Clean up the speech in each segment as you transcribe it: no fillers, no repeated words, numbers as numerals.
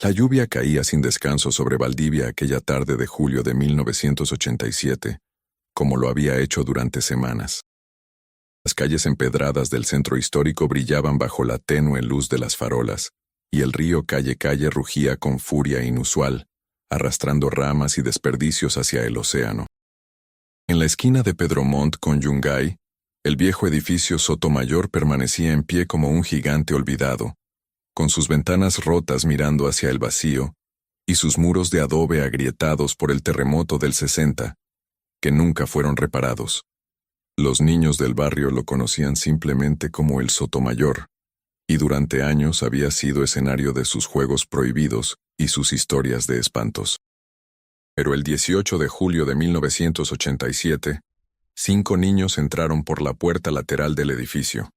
La lluvia caía sin descanso sobre Valdivia aquella tarde de julio de 1987, como lo había hecho durante semanas. Las calles empedradas del centro histórico brillaban bajo la tenue luz de las farolas, y el río Calle rugía con furia inusual, arrastrando ramas y desperdicios hacia el océano. En la esquina de Pedro Montt con Yungay, el viejo edificio Sotomayor permanecía en pie como un gigante olvidado, con sus ventanas rotas mirando hacia el vacío, y sus muros de adobe agrietados por el terremoto del 60, que nunca fueron reparados. Los niños del barrio lo conocían simplemente como el Sotomayor, y durante años había sido escenario de sus juegos prohibidos y sus historias de espantos. Pero el 18 de julio de 1987, 5 niños entraron por la puerta lateral del edificio,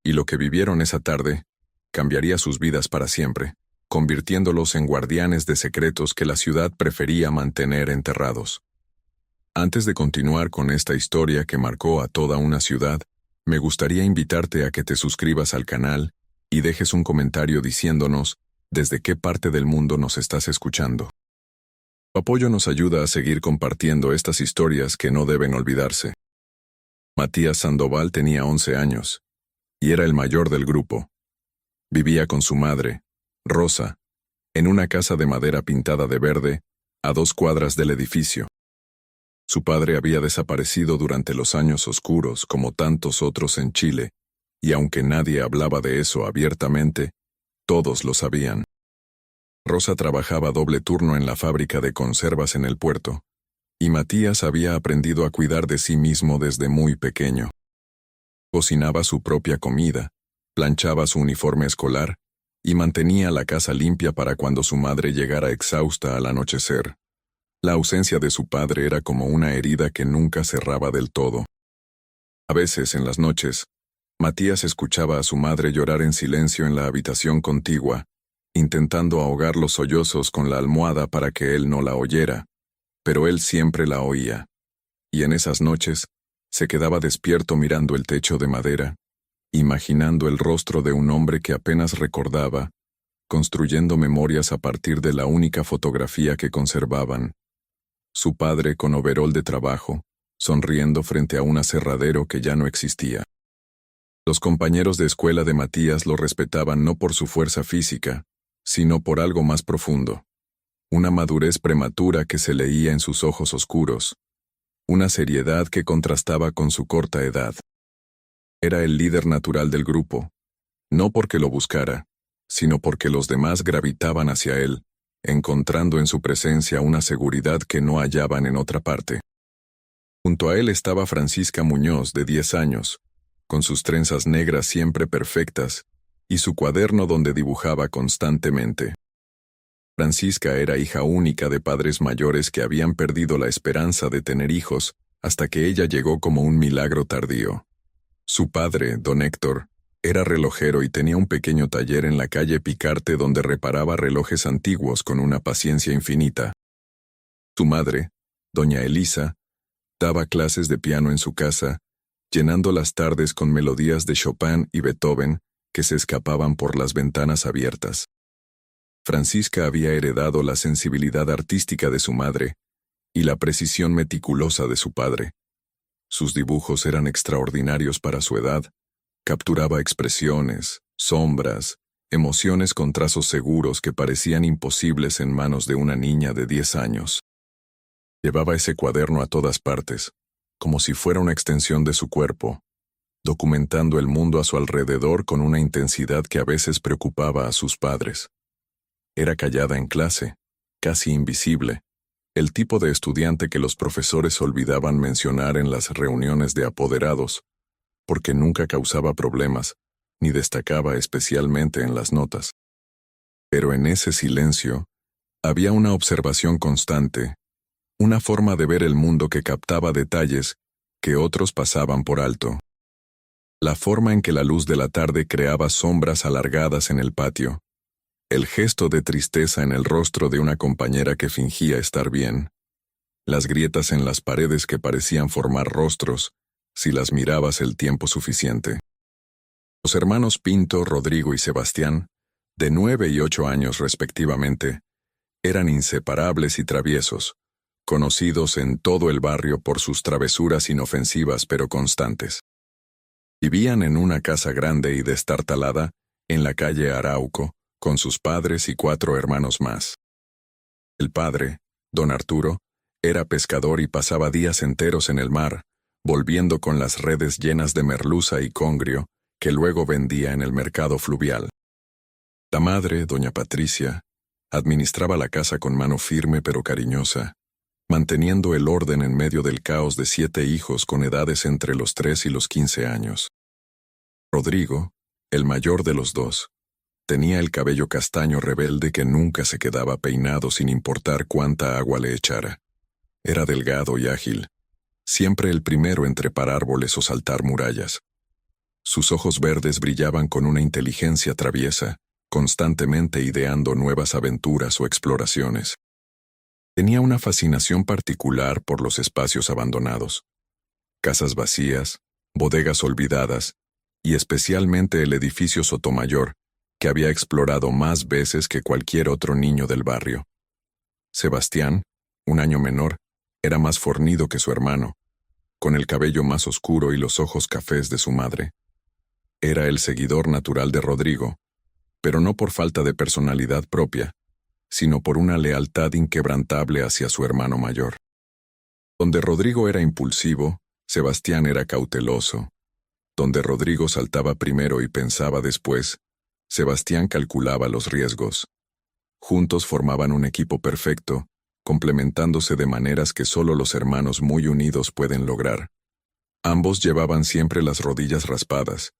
y lo que vivieron esa tarde cambiaría sus vidas para siempre, convirtiéndolos en guardianes de secretos que la ciudad prefería mantener enterrados. Antes de continuar con esta historia que marcó a toda una ciudad, me gustaría invitarte a que te suscribas al canal y dejes un comentario diciéndonos desde qué parte del mundo nos estás escuchando. Tu apoyo nos ayuda a seguir compartiendo estas historias que no deben olvidarse. Matías Sandoval tenía 11 años, y era el mayor del grupo. Vivía con su madre, Rosa, en una casa de madera pintada de verde, a 2 cuadras del edificio. Su padre había desaparecido durante los años oscuros como tantos otros en Chile, y aunque nadie hablaba de eso abiertamente, todos lo sabían. Rosa trabajaba doble turno en la fábrica de conservas en el puerto, y Matías había aprendido a cuidar de sí mismo desde muy pequeño. Cocinaba su propia comida, planchaba su uniforme escolar, y mantenía la casa limpia para cuando su madre llegara exhausta al anochecer. La ausencia de su padre era como una herida que nunca cerraba del todo. A veces, en las noches, Matías escuchaba a su madre llorar en silencio en la habitación contigua, intentando ahogar los sollozos con la almohada para que él no la oyera, pero él siempre la oía, y en esas noches se quedaba despierto mirando el techo de madera, imaginando el rostro de un hombre que apenas recordaba, construyendo memorias a partir de la única fotografía que conservaban. Su padre con overol de trabajo, sonriendo frente a un aserradero que ya no existía. Los compañeros de escuela de Matías lo respetaban no por su fuerza física, sino por algo más profundo. Una madurez prematura que se leía en sus ojos oscuros, una seriedad que contrastaba con su corta edad. Era el líder natural del grupo, no porque lo buscara, sino porque los demás gravitaban hacia él, encontrando en su presencia una seguridad que no hallaban en otra parte. Junto a él estaba Francisca Muñoz, de 10 años, con sus trenzas negras siempre perfectas, y su cuaderno donde dibujaba constantemente. Francisca era hija única de padres mayores que habían perdido la esperanza de tener hijos hasta que ella llegó como un milagro tardío. Su padre, don Héctor, era relojero y tenía un pequeño taller en la calle Picarte donde reparaba relojes antiguos con una paciencia infinita. Su madre, doña Elisa, daba clases de piano en su casa, llenando las tardes con melodías de Chopin y Beethoven que se escapaban por las ventanas abiertas. Francisca había heredado la sensibilidad artística de su madre y la precisión meticulosa de su padre. Sus dibujos eran extraordinarios para su edad. Capturaba expresiones, sombras, emociones con trazos seguros que parecían imposibles en manos de una niña de 10 años. Llevaba ese cuaderno a todas partes, como si fuera una extensión de su cuerpo, documentando el mundo a su alrededor con una intensidad que a veces preocupaba a sus padres. Era callada en clase, casi invisible, el tipo de estudiante que los profesores olvidaban mencionar en las reuniones de apoderados, porque nunca causaba problemas, ni destacaba especialmente en las notas. Pero en ese silencio, había una observación constante, una forma de ver el mundo que captaba detalles que otros pasaban por alto. La forma en que la luz de la tarde creaba sombras alargadas en el patio, el gesto de tristeza en el rostro de una compañera que fingía estar bien, las grietas en las paredes que parecían formar rostros, si las mirabas el tiempo suficiente. Los hermanos Pinto, Rodrigo y Sebastián de 9 y 8 años respectivamente, eran inseparables y traviesos, conocidos en todo el barrio por sus travesuras inofensivas pero constantes. Vivían en una casa grande y destartalada, en la calle Arauco, con sus padres y 4 hermanos más. El padre, don Arturo, era pescador y pasaba días enteros en el mar, volviendo con las redes llenas de merluza y congrio, que luego vendía en el mercado fluvial. La madre, doña Patricia, administraba la casa con mano firme pero cariñosa, manteniendo el orden en medio del caos de 7 hijos con edades entre los 3 y los 15 años. Rodrigo, el mayor de los 2, tenía el cabello castaño rebelde que nunca se quedaba peinado sin importar cuánta agua le echara. Era delgado y ágil, siempre el primero en trepar árboles o saltar murallas. Sus ojos verdes brillaban con una inteligencia traviesa, constantemente ideando nuevas aventuras o exploraciones. Tenía una fascinación particular por los espacios abandonados, casas vacías, bodegas olvidadas, y especialmente el edificio Sotomayor, que había explorado más veces que cualquier otro niño del barrio. Sebastián, un año menor, era más fornido que su hermano, con el cabello más oscuro y los ojos cafés de su madre. Era el seguidor natural de Rodrigo, pero no por falta de personalidad propia, sino por una lealtad inquebrantable hacia su hermano mayor. Donde Rodrigo era impulsivo, Sebastián era cauteloso. Donde Rodrigo saltaba primero y pensaba después, Sebastián calculaba los riesgos. Juntos formaban un equipo perfecto, complementándose de maneras que solo los hermanos muy unidos pueden lograr. Ambos llevaban siempre las rodillas raspadas,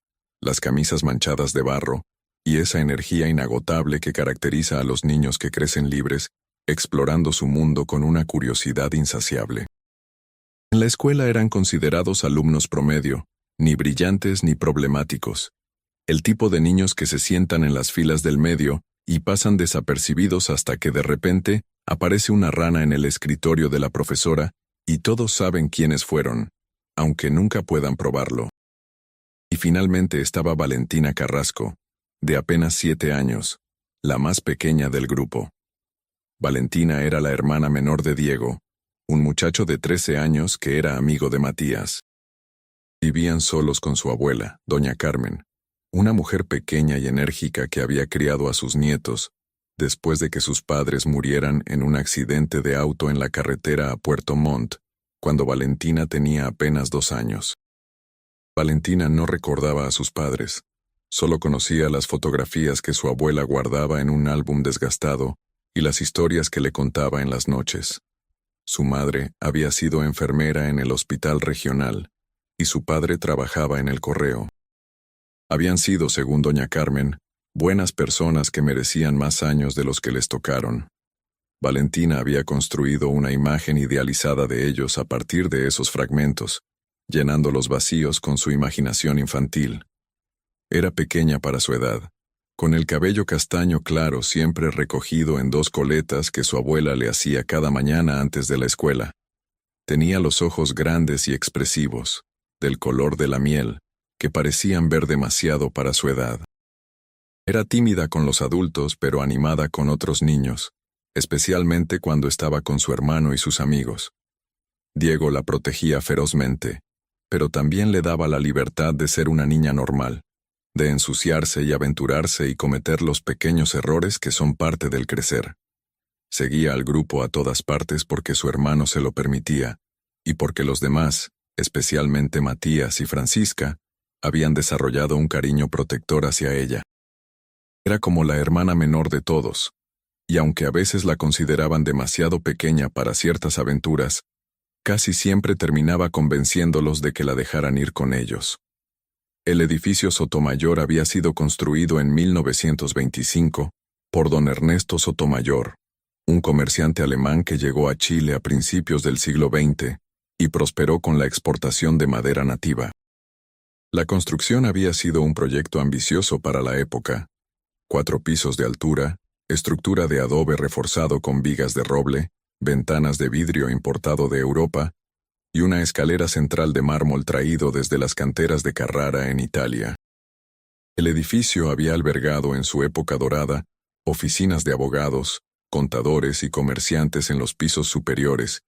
las camisas manchadas de barro, y esa energía inagotable que caracteriza a los niños que crecen libres, explorando su mundo con una curiosidad insaciable. En la escuela eran considerados alumnos promedio, ni brillantes ni problemáticos. El tipo de niños que se sientan en las filas del medio y pasan desapercibidos hasta que de repente aparece una rana en el escritorio de la profesora y todos saben quiénes fueron, aunque nunca puedan probarlo. Y finalmente estaba Valentina Carrasco, de apenas 7 años, la más pequeña del grupo. Valentina era la hermana menor de Diego, un muchacho de 13 años que era amigo de Matías. Vivían solos con su abuela, doña Carmen, una mujer pequeña y enérgica que había criado a sus nietos, después de que sus padres murieran en un accidente de auto en la carretera a Puerto Montt, cuando Valentina tenía apenas 2 años. Valentina no recordaba a sus padres, solo conocía las fotografías que su abuela guardaba en un álbum desgastado y las historias que le contaba en las noches. Su madre había sido enfermera en el hospital regional y su padre trabajaba en el correo. Habían sido, según doña Carmen, buenas personas que merecían más años de los que les tocaron. Valentina había construido una imagen idealizada de ellos a partir de esos fragmentos, llenando los vacíos con su imaginación infantil. Era pequeña para su edad, con el cabello castaño claro siempre recogido en 2 coletas que su abuela le hacía cada mañana antes de la escuela. Tenía los ojos grandes y expresivos, del color de la miel, que parecían ver demasiado para su edad. Era tímida con los adultos, pero animada con otros niños, especialmente cuando estaba con su hermano y sus amigos. Diego la protegía ferozmente, pero también le daba la libertad de ser una niña normal, de ensuciarse y aventurarse y cometer los pequeños errores que son parte del crecer. Seguía al grupo a todas partes porque su hermano se lo permitía, y porque los demás, especialmente Matías y Francisca, habían desarrollado un cariño protector hacia ella. Era como la hermana menor de todos, y aunque a veces la consideraban demasiado pequeña para ciertas aventuras, casi siempre terminaba convenciéndolos de que la dejaran ir con ellos. El edificio Sotomayor había sido construido en 1925 por don Ernesto Sotomayor, un comerciante alemán que llegó a Chile a principios del siglo XX y prosperó con la exportación de madera nativa. La construcción había sido un proyecto ambicioso para la época: 4 pisos de altura, estructura de adobe reforzado con vigas de roble, ventanas de vidrio importado de Europa y una escalera central de mármol traído desde las canteras de Carrara en Italia. El edificio había albergado en su época dorada oficinas de abogados, contadores y comerciantes en los pisos superiores,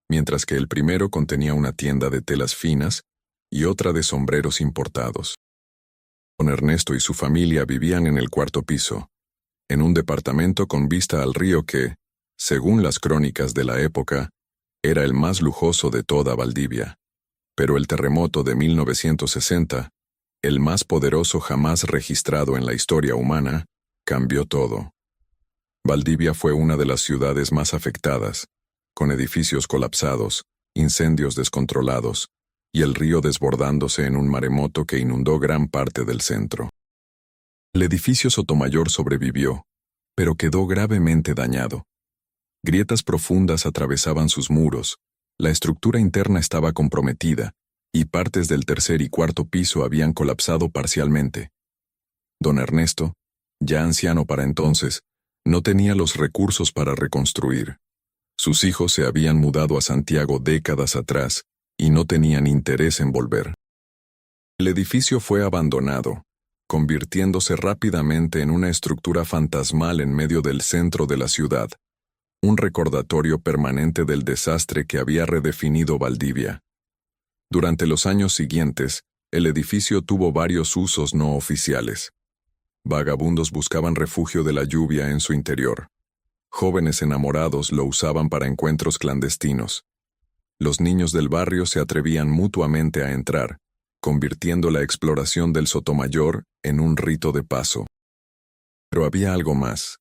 mientras que el primero contenía una tienda de telas finas y otra de sombreros importados. Don Ernesto y su familia vivían en el cuarto piso, en un departamento con vista al río que, según las crónicas de la época, era el más lujoso de toda Valdivia. Pero el terremoto de 1960, el más poderoso jamás registrado en la historia humana, cambió todo. Valdivia fue una de las ciudades más afectadas, con edificios colapsados, incendios descontrolados, y el río desbordándose en un maremoto que inundó gran parte del centro. El edificio Sotomayor sobrevivió, pero quedó gravemente dañado. Grietas profundas atravesaban sus muros, la estructura interna estaba comprometida, y partes del tercer y cuarto piso habían colapsado parcialmente. Don Ernesto, ya anciano para entonces, no tenía los recursos para reconstruir. Sus hijos se habían mudado a Santiago décadas atrás y no tenían interés en volver. El edificio fue abandonado, convirtiéndose rápidamente en una estructura fantasmal en medio del centro de la ciudad, un recordatorio permanente del desastre que había redefinido Valdivia. Durante los años siguientes, el edificio tuvo varios usos no oficiales. Vagabundos buscaban refugio de la lluvia en su interior. Jóvenes enamorados lo usaban para encuentros clandestinos. Los niños del barrio se atrevían mutuamente a entrar, convirtiendo la exploración del Sotomayor en un rito de paso. Pero había algo más,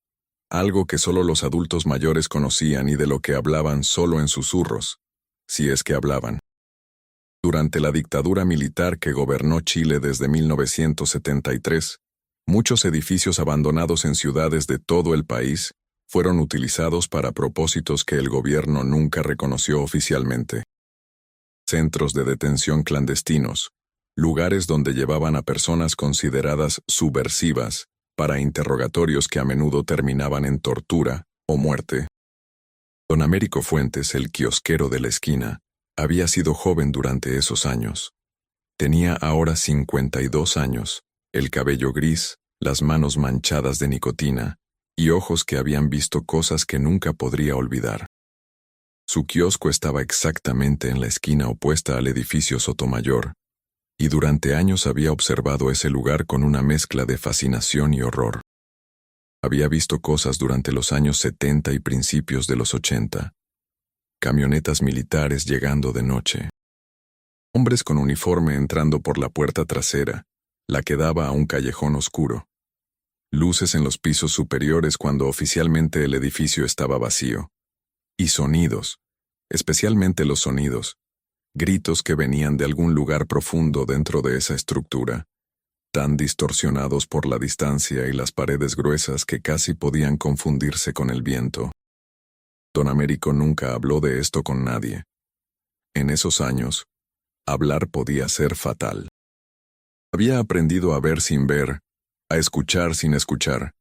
algo que solo los adultos mayores conocían y de lo que hablaban solo en susurros, si es que hablaban. Durante la dictadura militar que gobernó Chile desde 1973, muchos edificios abandonados en ciudades de todo el país fueron utilizados para propósitos que el gobierno nunca reconoció oficialmente. Centros de detención clandestinos, lugares donde llevaban a personas consideradas subversivas para interrogatorios que a menudo terminaban en tortura o muerte. Don Américo Fuentes, el kiosquero de la esquina, había sido joven durante esos años. Tenía ahora 52 años, el cabello gris, las manos manchadas de nicotina, y ojos que habían visto cosas que nunca podría olvidar. Su kiosco estaba exactamente en la esquina opuesta al edificio Sotomayor, y durante años había observado ese lugar con una mezcla de fascinación y horror. Había visto cosas durante los años 70 y principios de los 80. Camionetas militares llegando de noche. Hombres con uniforme entrando por la puerta trasera, la que daba a un callejón oscuro. Luces en los pisos superiores cuando oficialmente el edificio estaba vacío. Y sonidos, especialmente los sonidos, gritos que venían de algún lugar profundo dentro de esa estructura, tan distorsionados por la distancia y las paredes gruesas que casi podían confundirse con el viento. Don Américo nunca habló de esto con nadie. En esos años, hablar podía ser fatal. Había aprendido a ver sin ver, a escuchar sin escuchar,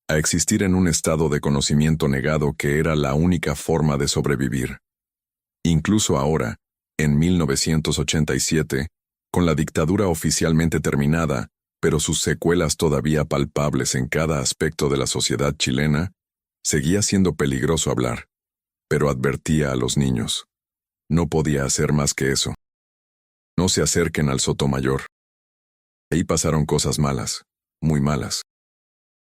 a existir en un estado de conocimiento negado que era la única forma de sobrevivir. Incluso ahora, en 1987, con la dictadura oficialmente terminada, pero sus secuelas todavía palpables en cada aspecto de la sociedad chilena, seguía siendo peligroso hablar, pero advertía a los niños. No podía hacer más que eso. No se acerquen al Sotomayor. Ahí pasaron cosas malas, muy malas.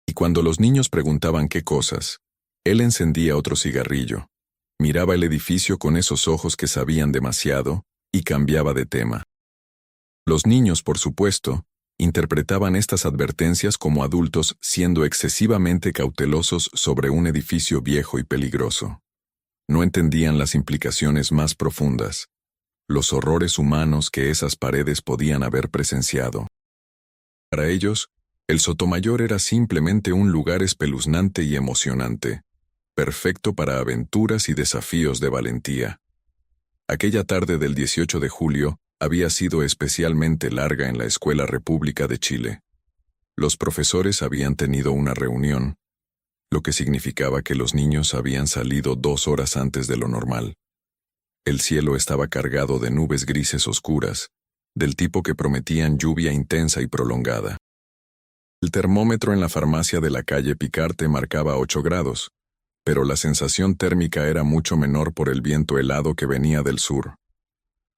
Y cuando los niños preguntaban qué cosas, él encendía otro cigarrillo, miraba el edificio con esos ojos que sabían demasiado, y cambiaba de tema. Los niños, por supuesto, interpretaban estas advertencias como adultos siendo excesivamente cautelosos sobre un edificio viejo y peligroso. No entendían las implicaciones más profundas, los horrores humanos que esas paredes podían haber presenciado. Para ellos, el Sotomayor era simplemente un lugar espeluznante y emocionante, perfecto para aventuras y desafíos de valentía. Aquella tarde del 18 de julio había sido especialmente larga en la Escuela República de Chile. Los profesores habían tenido una reunión, lo que significaba que los niños habían salido 2 horas antes de lo normal. El cielo estaba cargado de nubes grises oscuras, del tipo que prometían lluvia intensa y prolongada. El termómetro en la farmacia de la calle Picarte marcaba 8 grados, pero la sensación térmica era mucho menor por el viento helado que venía del sur.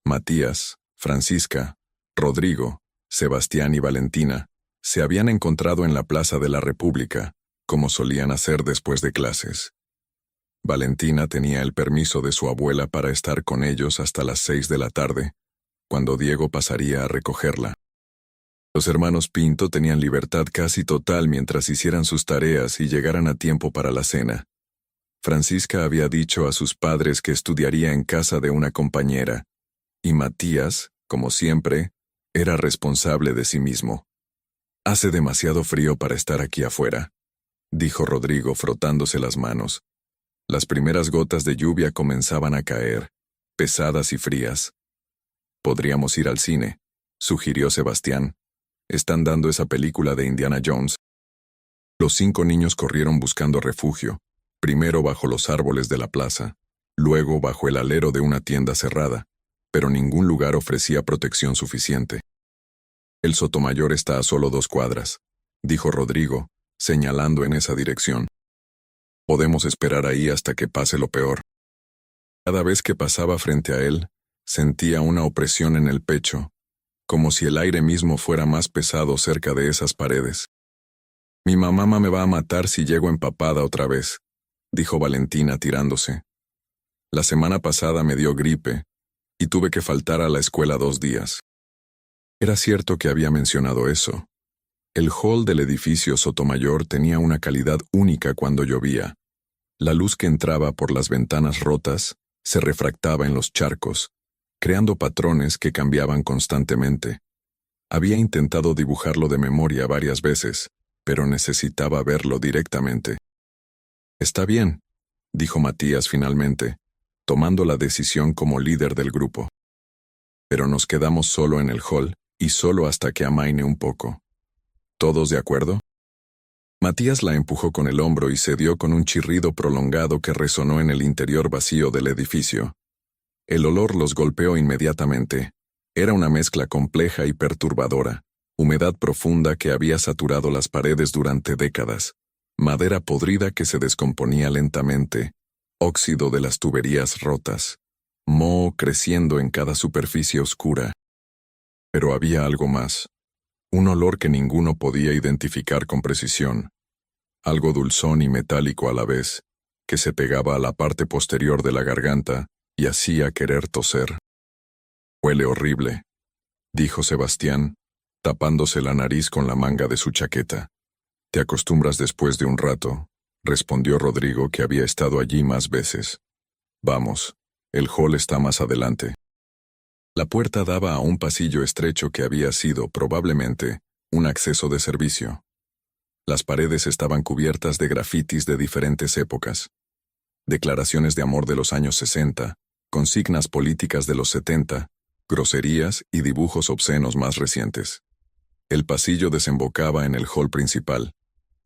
Matías, Francisca, Rodrigo, Sebastián y Valentina se habían encontrado en la Plaza de la República, como solían hacer después de clases. Valentina tenía el permiso de su abuela para estar con ellos hasta las 6 de la tarde, cuando Diego pasaría a recogerla. Los hermanos Pinto tenían libertad casi total mientras hicieran sus tareas y llegaran a tiempo para la cena. Francisca había dicho a sus padres que estudiaría en casa de una compañera, y Matías, como siempre, era responsable de sí mismo. «Hace demasiado frío para estar aquí afuera», dijo Rodrigo frotándose las manos. Las primeras gotas de lluvia comenzaban a caer, pesadas y frías. «Podríamos ir al cine», sugirió Sebastián. «Están dando esa película de Indiana Jones». Los 5 niños corrieron buscando refugio, primero bajo los árboles de la plaza, luego bajo el alero de una tienda cerrada, pero ningún lugar ofrecía protección suficiente. «El Sotomayor está a solo 2 cuadras», dijo Rodrigo, señalando en esa dirección. «Podemos esperar ahí hasta que pase lo peor». Cada vez que pasaba frente a él, sentía una opresión en el pecho, como si el aire mismo fuera más pesado cerca de esas paredes. «Mi mamá me va a matar si llego empapada otra vez», dijo Valentina tirándose. «La semana pasada me dio gripe y tuve que faltar a la escuela 2 días». Era cierto que había mencionado eso. El hall del edificio Sotomayor tenía una calidad única cuando llovía. La luz que entraba por las ventanas rotas se refractaba en los charcos, creando patrones que cambiaban constantemente. Había intentado dibujarlo de memoria varias veces, pero necesitaba verlo directamente. «Está bien», dijo Matías finalmente, tomando la decisión como líder del grupo. «Pero nos quedamos solo en el hall y solo hasta que amaine un poco. ¿Todos de acuerdo?» Matías la empujó con el hombro y cedió con un chirrido prolongado que resonó en el interior vacío del edificio. El olor los golpeó inmediatamente. Era una mezcla compleja y perturbadora, humedad profunda que había saturado las paredes durante décadas, madera podrida que se descomponía lentamente, óxido de las tuberías rotas, moho creciendo en cada superficie oscura. Pero había algo más, un olor que ninguno podía identificar con precisión, algo dulzón y metálico a la vez, que se pegaba a la parte posterior de la garganta y hacía querer toser. «Huele horrible», dijo Sebastián, tapándose la nariz con la manga de su chaqueta. «Te acostumbras después de un rato», respondió Rodrigo, que había estado allí más veces. «Vamos, el hall está más adelante». La puerta daba a un pasillo estrecho que había sido, probablemente, un acceso de servicio. Las paredes estaban cubiertas de grafitis de diferentes épocas. Declaraciones de amor de los años 60, consignas políticas de los 70, groserías y dibujos obscenos más recientes. El pasillo desembocaba en el hall principal,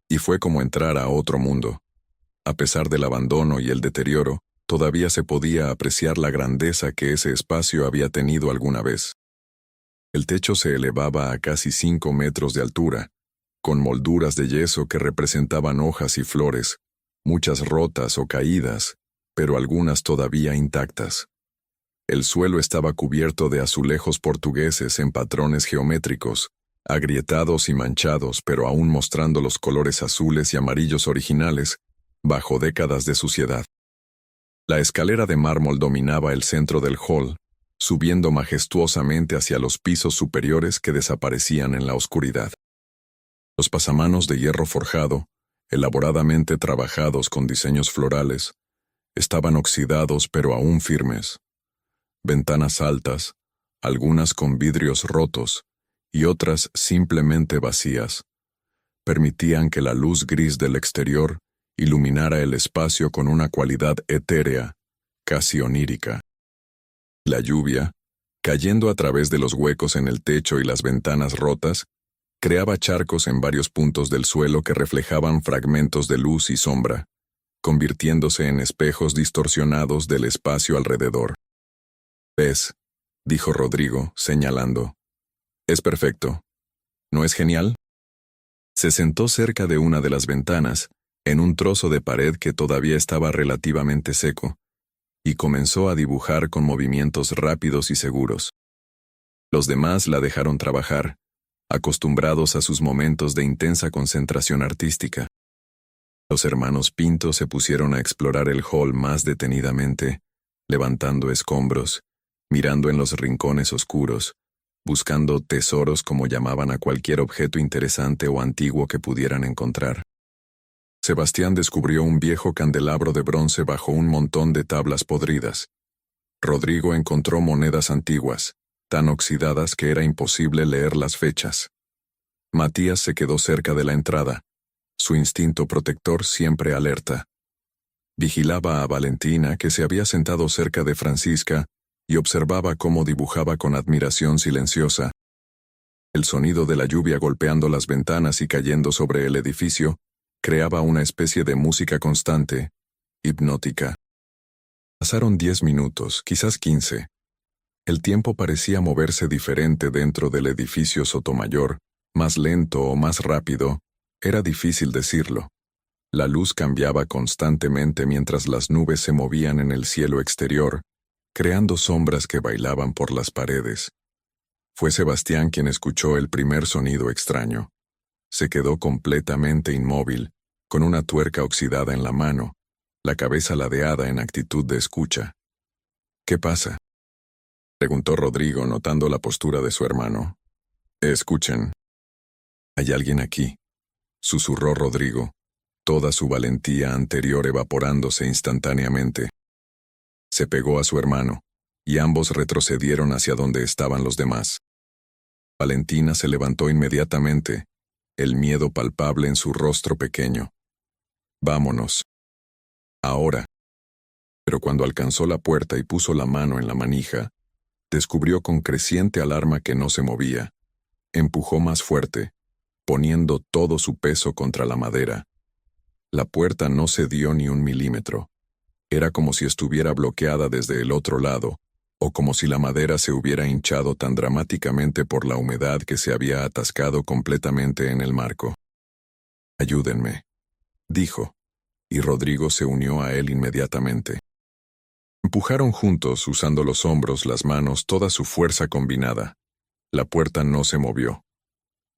y fue como entrar a otro mundo. A pesar del abandono y el deterioro, todavía se podía apreciar la grandeza que ese espacio había tenido alguna vez. El techo se elevaba a casi 5 metros de altura, con molduras de yeso que representaban hojas y flores, muchas rotas o caídas, pero algunas todavía intactas. El suelo estaba cubierto de azulejos portugueses en patrones geométricos, agrietados y manchados, pero aún mostrando los colores azules y amarillos originales, bajo décadas de suciedad. La escalera de mármol dominaba el centro del hall, subiendo majestuosamente hacia los pisos superiores que desaparecían en la oscuridad. Los pasamanos de hierro forjado, elaboradamente trabajados con diseños florales, estaban oxidados pero aún firmes. Ventanas altas, algunas con vidrios rotos y otras simplemente vacías, permitían que la luz gris del exterior iluminara el espacio con una cualidad etérea, casi onírica. La lluvia, cayendo a través de los huecos en el techo y las ventanas rotas, creaba charcos en varios puntos del suelo que reflejaban fragmentos de luz y sombra, convirtiéndose en espejos distorsionados del espacio alrededor. «¿Ves?», dijo Rodrigo, señalando. «Es perfecto. ¿No es genial?». Se sentó cerca de una de las ventanas, en un trozo de pared que todavía estaba relativamente seco, y comenzó a dibujar con movimientos rápidos y seguros. Los demás la dejaron trabajar, acostumbrados a sus momentos de intensa concentración artística. Los hermanos Pinto se pusieron a explorar el hall más detenidamente, levantando escombros, mirando en los rincones oscuros, buscando tesoros como llamaban a cualquier objeto interesante o antiguo que pudieran encontrar. Sebastián descubrió un viejo candelabro de bronce bajo un montón de tablas podridas. Rodrigo encontró monedas antiguas, tan oxidadas que era imposible leer las fechas. Matías se quedó cerca de la entrada, su instinto protector siempre alerta. Vigilaba a Valentina, que se había sentado cerca de Francisca, y observaba cómo dibujaba con admiración silenciosa. El sonido de la lluvia golpeando las ventanas y cayendo sobre el edificio creaba una especie de música constante, hipnótica. Pasaron 10 minutos, quizás 15. El tiempo parecía moverse diferente dentro del edificio Sotomayor, más lento o más rápido, era difícil decirlo. La luz cambiaba constantemente mientras las nubes se movían en el cielo exterior, creando sombras que bailaban por las paredes. Fue Sebastián quien escuchó el primer sonido extraño. Se quedó completamente inmóvil, con una tuerca oxidada en la mano, la cabeza ladeada en actitud de escucha. ¿Qué pasa?, preguntó Rodrigo notando la postura de su hermano. Escuchen. Hay alguien aquí, susurró Rodrigo, toda su valentía anterior evaporándose instantáneamente. Se pegó a su hermano, y ambos retrocedieron hacia donde estaban los demás. Valentina se levantó inmediatamente, el miedo palpable en su rostro pequeño. Vámonos. Ahora. Pero cuando alcanzó la puerta y puso la mano en la manija, descubrió con creciente alarma que no se movía. Empujó más fuerte, poniendo todo su peso contra la madera. La puerta no cedió ni un milímetro. Era como si estuviera bloqueada desde el otro lado, o como si la madera se hubiera hinchado tan dramáticamente por la humedad que se había atascado completamente en el marco. Ayúdenme, dijo, y Rodrigo se unió a él inmediatamente. Empujaron juntos, usando los hombros, las manos, toda su fuerza combinada. La puerta no se movió.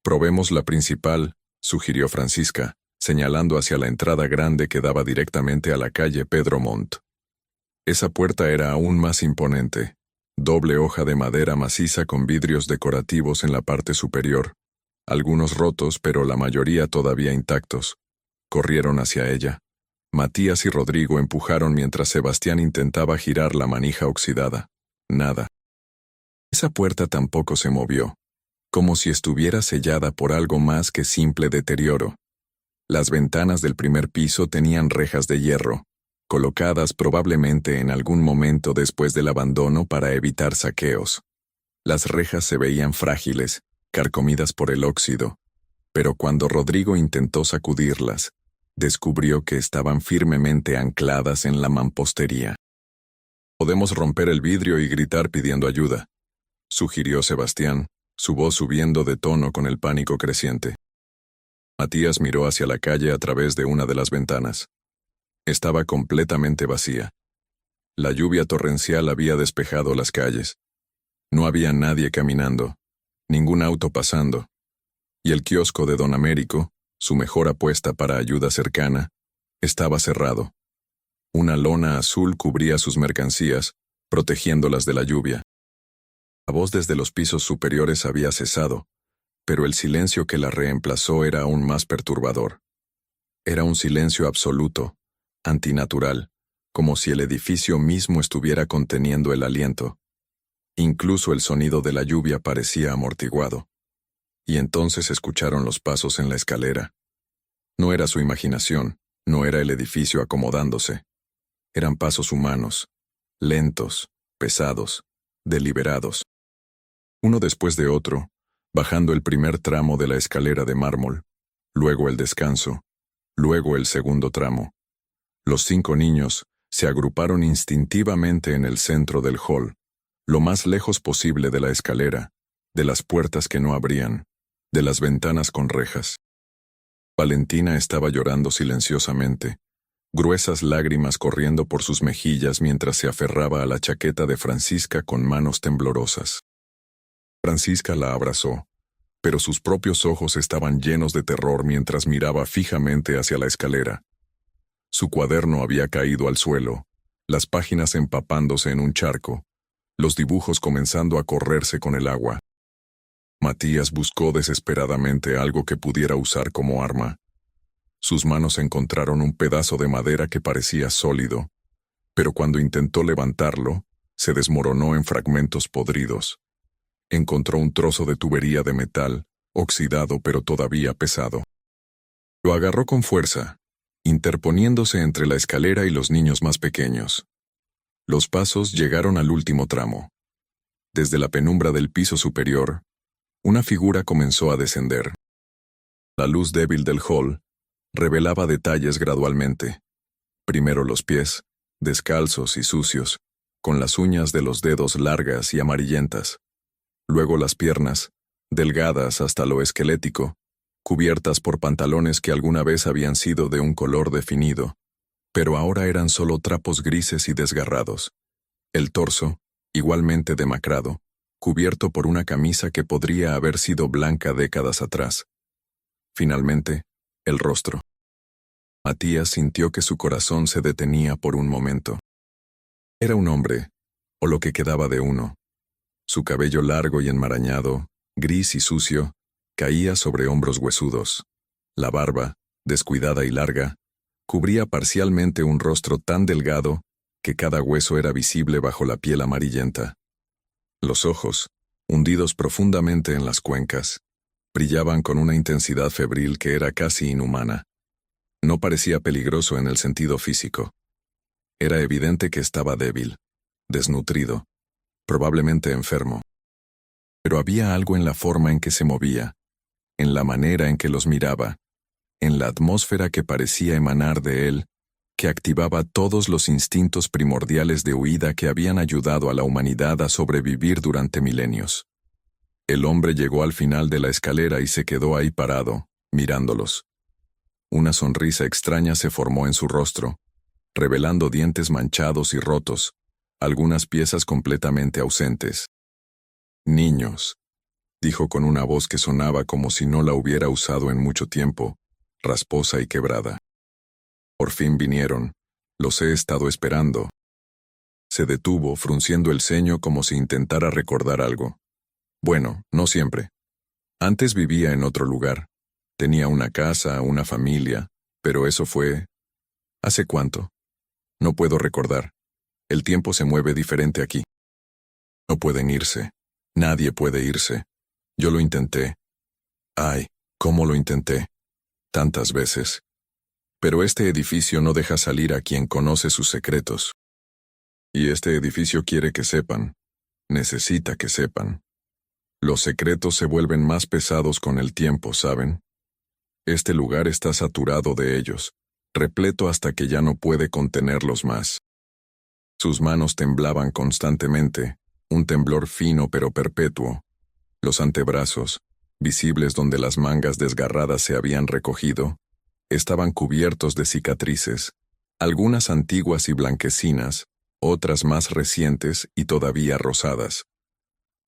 Probemos la principal, sugirió Francisca, señalando hacia la entrada grande que daba directamente a la calle Pedro Montt. Esa puerta era aún más imponente, doble hoja de madera maciza con vidrios decorativos en la parte superior, algunos rotos pero la mayoría todavía intactos. Corrieron hacia ella. Matías y Rodrigo empujaron mientras Sebastián intentaba girar la manija oxidada. Nada. Esa puerta tampoco se movió, como si estuviera sellada por algo más que simple deterioro. Las ventanas del primer piso tenían rejas de hierro, colocadas probablemente en algún momento después del abandono para evitar saqueos. Las rejas se veían frágiles, carcomidas por el óxido, pero cuando Rodrigo intentó sacudirlas, descubrió que estaban firmemente ancladas en la mampostería. Podemos romper el vidrio y gritar pidiendo ayuda, sugirió Sebastián, su voz subiendo de tono con el pánico creciente. Matías miró hacia la calle a través de una de las ventanas. Estaba completamente vacía. La lluvia torrencial había despejado las calles. No había nadie caminando, ningún auto pasando. Y el kiosco de Don Américo, su mejor apuesta para ayuda cercana, estaba cerrado. Una lona azul cubría sus mercancías, protegiéndolas de la lluvia. La voz desde los pisos superiores había cesado, pero el silencio que la reemplazó era aún más perturbador. Era un silencio absoluto, antinatural, como si el edificio mismo estuviera conteniendo el aliento. Incluso el sonido de la lluvia parecía amortiguado. Y entonces escucharon los pasos en la escalera. No era su imaginación, no era el edificio acomodándose. Eran pasos humanos, lentos, pesados, deliberados. Uno después de otro, bajando el primer tramo de la escalera de mármol, luego el descanso, luego el segundo tramo. Los 5 niños se agruparon instintivamente en el centro del hall, lo más lejos posible de la escalera, de las puertas que no abrían, de las ventanas con rejas. Valentina estaba llorando silenciosamente, gruesas lágrimas corriendo por sus mejillas mientras se aferraba a la chaqueta de Francisca con manos temblorosas. Francisca la abrazó, pero sus propios ojos estaban llenos de terror mientras miraba fijamente hacia la escalera. Su cuaderno había caído al suelo, las páginas empapándose en un charco, los dibujos comenzando a correrse con el agua. Matías buscó desesperadamente algo que pudiera usar como arma. Sus manos encontraron un pedazo de madera que parecía sólido, pero cuando intentó levantarlo, se desmoronó en fragmentos podridos. Encontró un trozo de tubería de metal, oxidado pero todavía pesado. Lo agarró con fuerza, interponiéndose entre la escalera y los niños más pequeños. Los pasos llegaron al último tramo. Desde la penumbra del piso superior, una figura comenzó a descender. La luz débil del hall revelaba detalles gradualmente. Primero los pies, descalzos y sucios, con las uñas de los dedos largas y amarillentas. Luego las piernas, delgadas hasta lo esquelético, cubiertas por pantalones que alguna vez habían sido de un color definido, pero ahora eran solo trapos grises y desgarrados. El torso, igualmente demacrado, cubierto por una camisa que podría haber sido blanca décadas atrás. Finalmente, el rostro. Matías sintió que su corazón se detenía por un momento. Era un hombre, o lo que quedaba de uno. Su cabello largo y enmarañado, gris y sucio, caía sobre hombros huesudos. La barba, descuidada y larga, cubría parcialmente un rostro tan delgado que cada hueso era visible bajo la piel amarillenta. Los ojos, hundidos profundamente en las cuencas, brillaban con una intensidad febril que era casi inhumana. No parecía peligroso en el sentido físico. Era evidente que estaba débil, desnutrido, probablemente enfermo. Pero había algo en la forma en que se movía, en la manera en que los miraba, en la atmósfera que parecía emanar de él, que activaba todos los instintos primordiales de huida que habían ayudado a la humanidad a sobrevivir durante milenios. El hombre llegó al final de la escalera y se quedó ahí parado, mirándolos. Una sonrisa extraña se formó en su rostro, revelando dientes manchados y rotos, algunas piezas completamente ausentes. «Niños», dijo con una voz que sonaba como si no la hubiera usado en mucho tiempo, rasposa y quebrada. «Por fin vinieron. Los he estado esperando». Se detuvo, frunciendo el ceño como si intentara recordar algo. Bueno, no siempre. Antes vivía en otro lugar. Tenía una casa, una familia, pero eso fue... ¿Hace cuánto? No puedo recordar. El tiempo se mueve diferente aquí. No pueden irse. Nadie puede irse. Yo lo intenté. Ay, cómo lo intenté. Tantas veces. Pero este edificio no deja salir a quien conoce sus secretos. Y este edificio quiere que sepan. Necesita que sepan. Los secretos se vuelven más pesados con el tiempo, ¿saben? Este lugar está saturado de ellos, repleto hasta que ya no puede contenerlos más. Sus manos temblaban constantemente, un temblor fino pero perpetuo. Los antebrazos, visibles donde las mangas desgarradas se habían recogido, estaban cubiertos de cicatrices, algunas antiguas y blanquecinas, otras más recientes y todavía rosadas.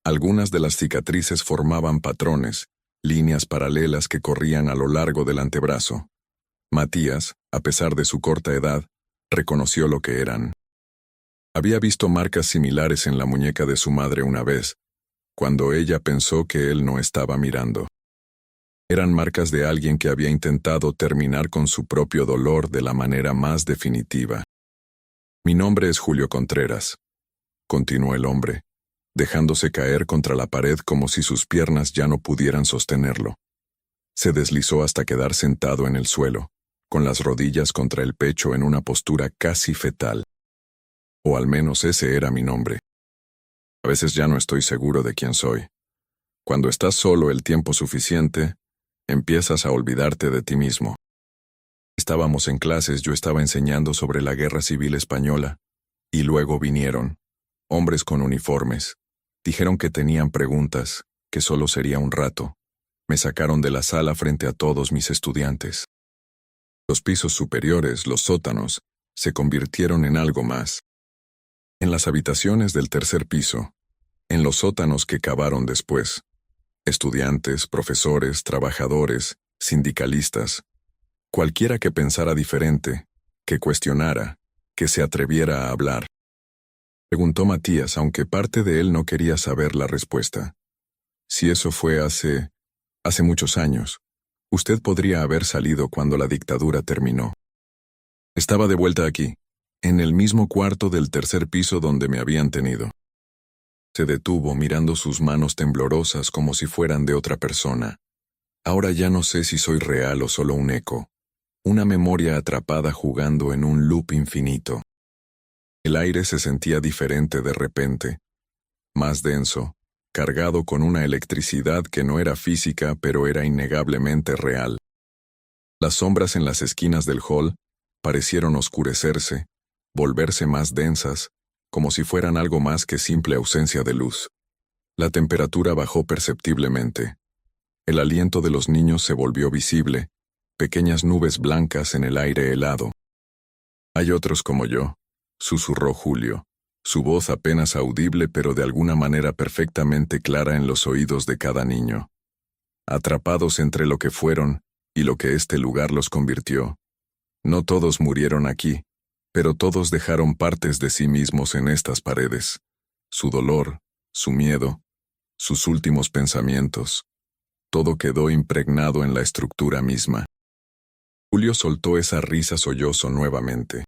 Algunas de las cicatrices formaban patrones, líneas paralelas que corrían a lo largo del antebrazo. Matías, a pesar de su corta edad, reconoció lo que eran. Había visto marcas similares en la muñeca de su madre una vez, cuando ella pensó que él no estaba mirando. Eran marcas de alguien que había intentado terminar con su propio dolor de la manera más definitiva. «Mi nombre es Julio Contreras», continuó el hombre, dejándose caer contra la pared como si sus piernas ya no pudieran sostenerlo. Se deslizó hasta quedar sentado en el suelo, con las rodillas contra el pecho en una postura casi fetal. O al menos ese era mi nombre. A veces ya no estoy seguro de quién soy. Cuando estás solo el tiempo suficiente, empiezas a olvidarte de ti mismo. Estábamos en clases, yo estaba enseñando sobre la Guerra Civil Española, y luego vinieron, hombres con uniformes. Dijeron que tenían preguntas, que solo sería un rato. Me sacaron de la sala frente a todos mis estudiantes. Los pisos superiores, los sótanos, se convirtieron en algo más. En las habitaciones del tercer piso, en los sótanos que cavaron después, estudiantes, profesores, trabajadores, sindicalistas, cualquiera que pensara diferente, que cuestionara, que se atreviera a hablar. Preguntó Matías, aunque parte de él no quería saber la respuesta. Si eso fue hace muchos años, usted podría haber salido cuando la dictadura terminó. Estaba de vuelta aquí, en el mismo cuarto del tercer piso donde me habían tenido. Se detuvo mirando sus manos temblorosas como si fueran de otra persona. Ahora ya no sé si soy real o solo un eco, una memoria atrapada jugando en un loop infinito. El aire se sentía diferente de repente, más denso, cargado con una electricidad que no era física pero era innegablemente real. Las sombras en las esquinas del hall parecieron oscurecerse, volverse más densas, como si fueran algo más que simple ausencia de luz. La temperatura bajó perceptiblemente. El aliento de los niños se volvió visible, pequeñas nubes blancas en el aire helado. «Hay otros como yo», susurró Julio, su voz apenas audible pero de alguna manera perfectamente clara en los oídos de cada niño. Atrapados entre lo que fueron y lo que este lugar los convirtió. No todos murieron aquí, pero todos dejaron partes de sí mismos en estas paredes. Su dolor, su miedo, sus últimos pensamientos. Todo quedó impregnado en la estructura misma. Julio soltó esa risa sollozo nuevamente.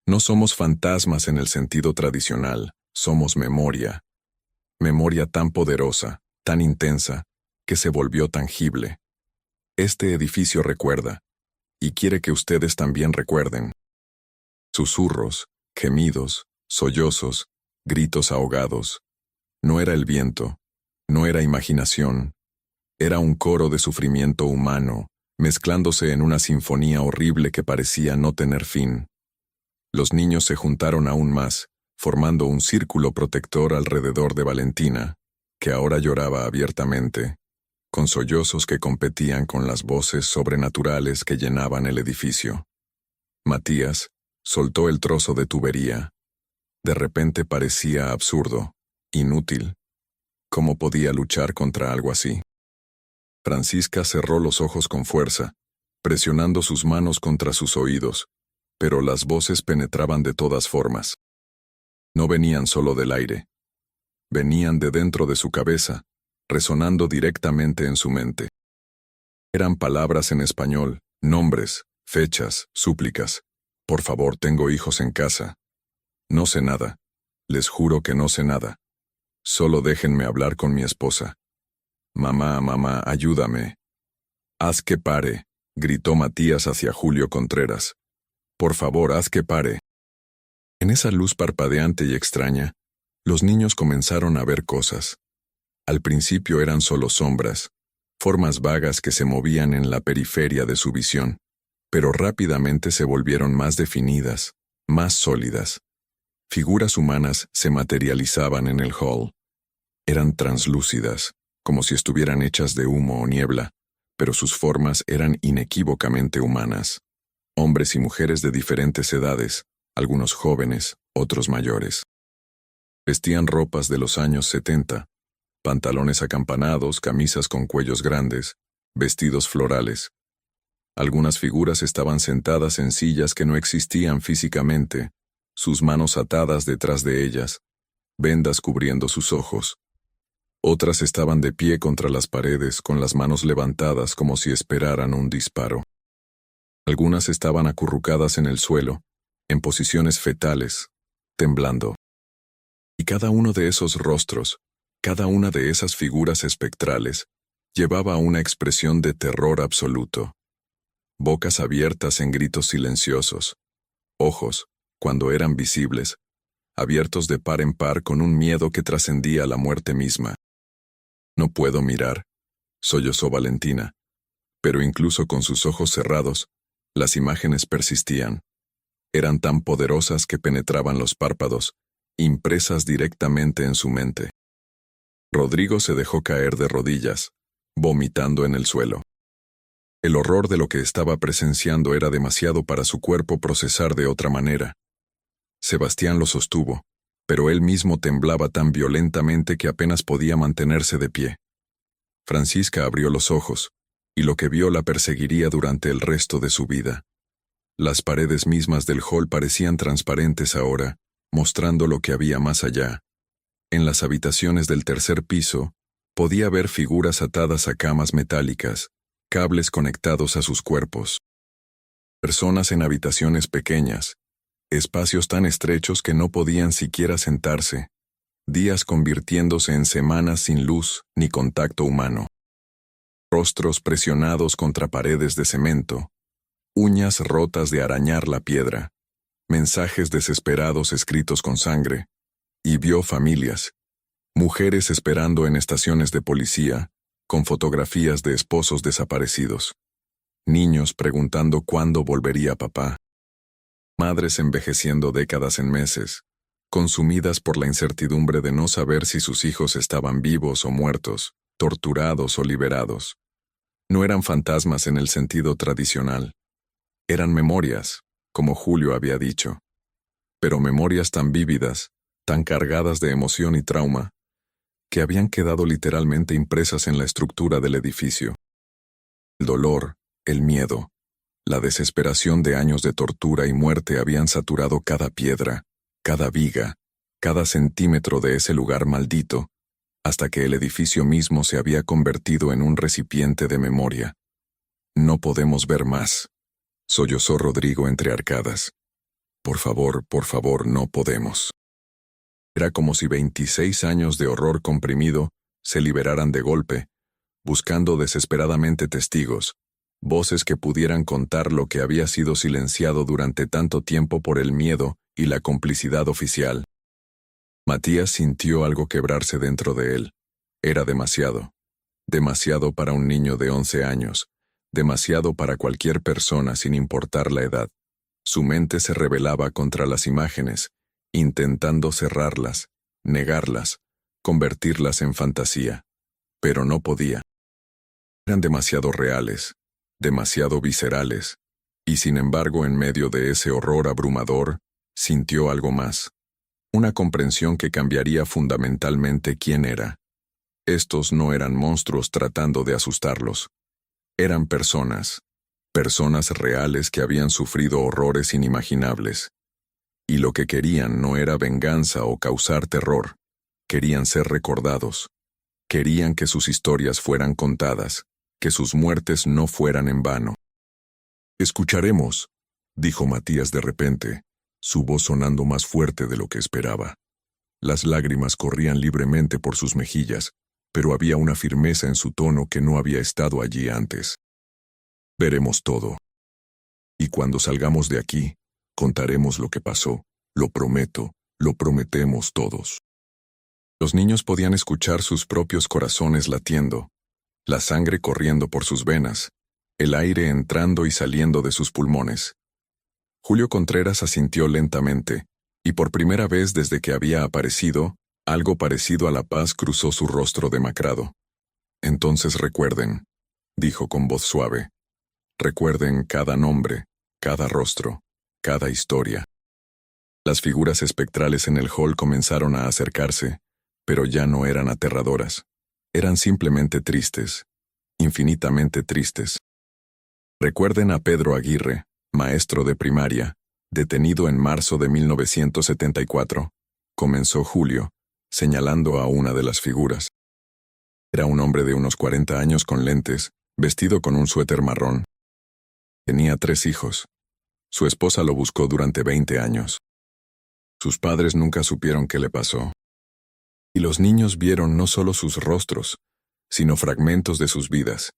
No somos fantasmas en el sentido tradicional, somos memoria. Memoria tan poderosa, tan intensa, que se volvió tangible. Este edificio recuerda, y quiere que ustedes también recuerden. Susurros, gemidos, sollozos, gritos ahogados. No era el viento, no era imaginación. Era un coro de sufrimiento humano, mezclándose en una sinfonía horrible que parecía no tener fin. Los niños se juntaron aún más, formando un círculo protector alrededor de Valentina, que ahora lloraba abiertamente, con sollozos que competían con las voces sobrenaturales que llenaban el edificio. Matías soltó el trozo de tubería. De repente parecía absurdo, inútil. ¿Cómo podía luchar contra algo así? Francisca cerró los ojos con fuerza, presionando sus manos contra sus oídos, pero las voces penetraban de todas formas. No venían solo del aire. Venían de dentro de su cabeza, resonando directamente en su mente. Eran palabras en español, nombres, fechas, súplicas. Por favor, tengo hijos en casa. No sé nada. Les juro que no sé nada. Solo déjenme hablar con mi esposa. Mamá, ayúdame. Haz que pare, gritó Matías hacia Julio Contreras. Por favor, haz que pare. En esa luz parpadeante y extraña, los niños comenzaron a ver cosas. Al principio eran solo sombras, formas vagas que se movían en la periferia de su visión, pero rápidamente se volvieron más definidas, más sólidas. Figuras humanas se materializaban en el hall. Eran translúcidas, como si estuvieran hechas de humo o niebla, pero sus formas eran inequívocamente humanas. Hombres y mujeres de diferentes edades, algunos jóvenes, otros mayores. Vestían ropas de los años 70, pantalones acampanados, camisas con cuellos grandes, vestidos florales. Algunas figuras estaban sentadas en sillas que no existían físicamente, sus manos atadas detrás de ellas, vendas cubriendo sus ojos. Otras estaban de pie contra las paredes con las manos levantadas como si esperaran un disparo. Algunas estaban acurrucadas en el suelo, en posiciones fetales, temblando. Y cada uno de esos rostros, cada una de esas figuras espectrales, llevaba una expresión de terror absoluto. Bocas abiertas en gritos silenciosos, ojos, cuando eran visibles, abiertos de par en par con un miedo que trascendía la muerte misma. No puedo mirar, sollozó Valentina, pero incluso con sus ojos cerrados, las imágenes persistían. Eran tan poderosas que penetraban los párpados, impresas directamente en su mente. Rodrigo se dejó caer de rodillas, vomitando en el suelo. El horror de lo que estaba presenciando era demasiado para su cuerpo procesar de otra manera. Sebastián lo sostuvo, pero él mismo temblaba tan violentamente que apenas podía mantenerse de pie. Francisca abrió los ojos, y lo que vio la perseguiría durante el resto de su vida. Las paredes mismas del hall parecían transparentes ahora, mostrando lo que había más allá. En las habitaciones del tercer piso, podía ver figuras atadas a camas metálicas, cables conectados a sus cuerpos. Personas en habitaciones pequeñas, espacios tan estrechos que no podían siquiera sentarse, días convirtiéndose en semanas sin luz ni contacto humano. Rostros presionados contra paredes de cemento, uñas rotas de arañar la piedra, mensajes desesperados escritos con sangre, y vio familias, mujeres esperando en estaciones de policía, con fotografías de esposos desaparecidos, niños preguntando cuándo volvería papá, madres envejeciendo décadas en meses, consumidas por la incertidumbre de no saber si sus hijos estaban vivos o muertos, torturados o liberados. No eran fantasmas en el sentido tradicional. Eran memorias, como Julio había dicho. Pero memorias tan vívidas, tan cargadas de emoción y trauma, que habían quedado literalmente impresas en la estructura del edificio. El dolor, el miedo, la desesperación de años de tortura y muerte habían saturado cada piedra, cada viga, cada centímetro de ese lugar maldito, hasta que el edificio mismo se había convertido en un recipiente de memoria. No podemos ver más, sollozó Rodrigo entre arcadas. Por favor, no podemos. Era como si 26 años de horror comprimido se liberaran de golpe, buscando desesperadamente testigos, voces que pudieran contar lo que había sido silenciado durante tanto tiempo por el miedo y la complicidad oficial. Matías sintió algo quebrarse dentro de él. Era demasiado. Demasiado para un niño de 11 años. Demasiado para cualquier persona sin importar la edad. Su mente se rebelaba contra las imágenes, intentando cerrarlas, negarlas, convertirlas en fantasía. Pero no podía. Eran demasiado reales, demasiado viscerales, y sin embargo en medio de ese horror abrumador, sintió algo más. Una comprensión que cambiaría fundamentalmente quién era. Estos no eran monstruos tratando de asustarlos. Eran personas. Personas reales que habían sufrido horrores inimaginables. Y lo que querían no era venganza o causar terror. Querían ser recordados. Querían que sus historias fueran contadas, que sus muertes no fueran en vano. Escucharemos, dijo Matías de repente, su voz sonando más fuerte de lo que esperaba. Las lágrimas corrían libremente por sus mejillas, pero había una firmeza en su tono que no había estado allí antes. Veremos todo. Y cuando salgamos de aquí, contaremos lo que pasó, lo prometo, lo prometemos todos. Los niños podían escuchar sus propios corazones latiendo, la sangre corriendo por sus venas, el aire entrando y saliendo de sus pulmones. Julio Contreras asintió lentamente, y por primera vez desde que había aparecido, algo parecido a la paz cruzó su rostro demacrado. Entonces recuerden, dijo con voz suave. Recuerden cada nombre, cada rostro, cada historia. Las figuras espectrales en el hall comenzaron a acercarse, pero ya no eran aterradoras. Eran simplemente tristes, infinitamente tristes. Recuerden a Pedro Aguirre, maestro de primaria, detenido en marzo de 1974, comenzó Julio, señalando a una de las figuras. Era un hombre de unos 40 años con lentes, vestido con un suéter marrón. Tenía 3 hijos. Su esposa lo buscó durante 20 años. Sus padres nunca supieron qué le pasó. Y los niños vieron no solo sus rostros, sino fragmentos de sus vidas.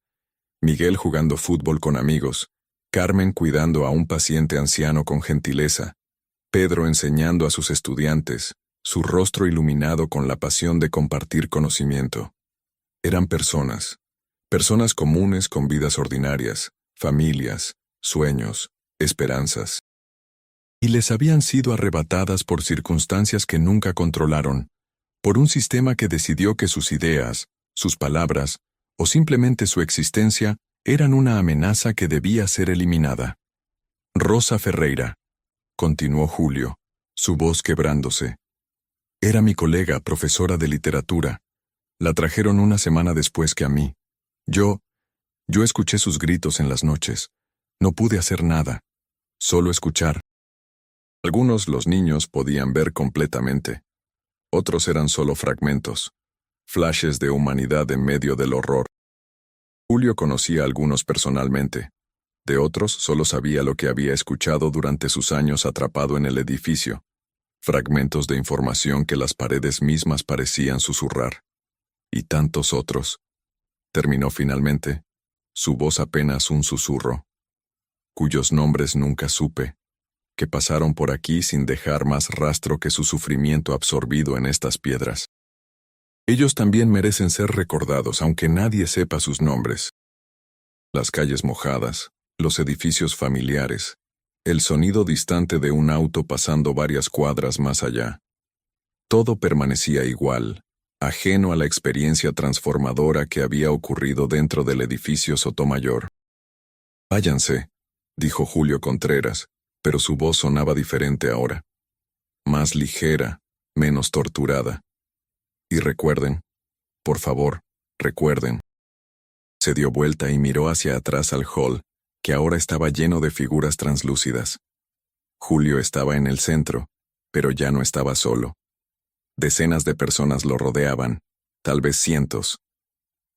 Miguel jugando fútbol con amigos, Carmen cuidando a un paciente anciano con gentileza, Pedro enseñando a sus estudiantes, su rostro iluminado con la pasión de compartir conocimiento. Eran personas, personas comunes con vidas ordinarias, familias, sueños, esperanzas. Y les habían sido arrebatadas por circunstancias que nunca controlaron, por un sistema que decidió que sus ideas, sus palabras, o simplemente su existencia, eran una amenaza que debía ser eliminada. Rosa Ferreira, continuó Julio, su voz quebrándose. Era mi colega, profesora de literatura. La trajeron una semana después que a mí. Yo escuché sus gritos en las noches. No pude hacer nada, solo escuchar. Algunos, los niños, podían ver completamente. Otros eran solo fragmentos, flashes de humanidad en medio del horror. Julio conocía a algunos personalmente. De otros solo sabía lo que había escuchado durante sus años atrapado en el edificio. Fragmentos de información que las paredes mismas parecían susurrar. Y tantos otros. Terminó finalmente, su voz apenas un susurro, cuyos nombres nunca supe, que pasaron por aquí sin dejar más rastro que su sufrimiento absorbido en estas piedras. Ellos también merecen ser recordados, aunque nadie sepa sus nombres. Las calles mojadas, los edificios familiares, el sonido distante de un auto pasando varias cuadras más allá. Todo permanecía igual, ajeno a la experiencia transformadora que había ocurrido dentro del edificio Sotomayor. «Váyanse», dijo Julio Contreras, pero su voz sonaba diferente ahora. Más ligera, menos torturada. «Y recuerden, por favor, recuerden». Se dio vuelta y miró hacia atrás al hall, que ahora estaba lleno de figuras translúcidas. Julio estaba en el centro, pero ya no estaba solo. Decenas de personas lo rodeaban, tal vez cientos.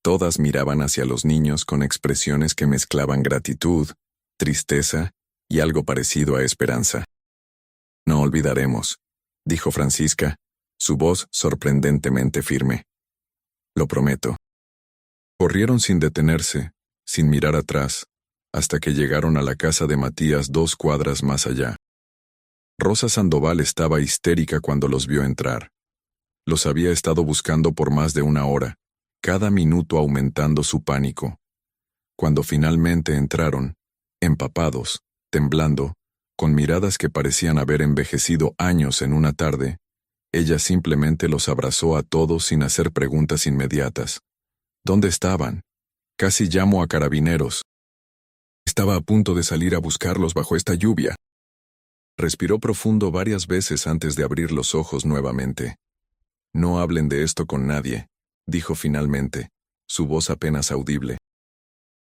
Todas miraban hacia los niños con expresiones que mezclaban gratitud, tristeza y algo parecido a esperanza. «No olvidaremos», dijo Francisca, su voz sorprendentemente firme. «Lo prometo». Corrieron sin detenerse, sin mirar atrás, hasta que llegaron a la casa de Matías 2 cuadras más allá. Rosa Sandoval estaba histérica cuando los vio entrar. Los había estado buscando por más de una hora, cada minuto aumentando su pánico. Cuando finalmente entraron, empapados, temblando, con miradas que parecían haber envejecido años en una tarde, ella simplemente los abrazó a todos sin hacer preguntas inmediatas. ¿Dónde estaban? Casi llamo a carabineros. Estaba a punto de salir a buscarlos bajo esta lluvia. Respiró profundo varias veces antes de abrir los ojos nuevamente. «No hablen de esto con nadie», dijo finalmente, su voz apenas audible.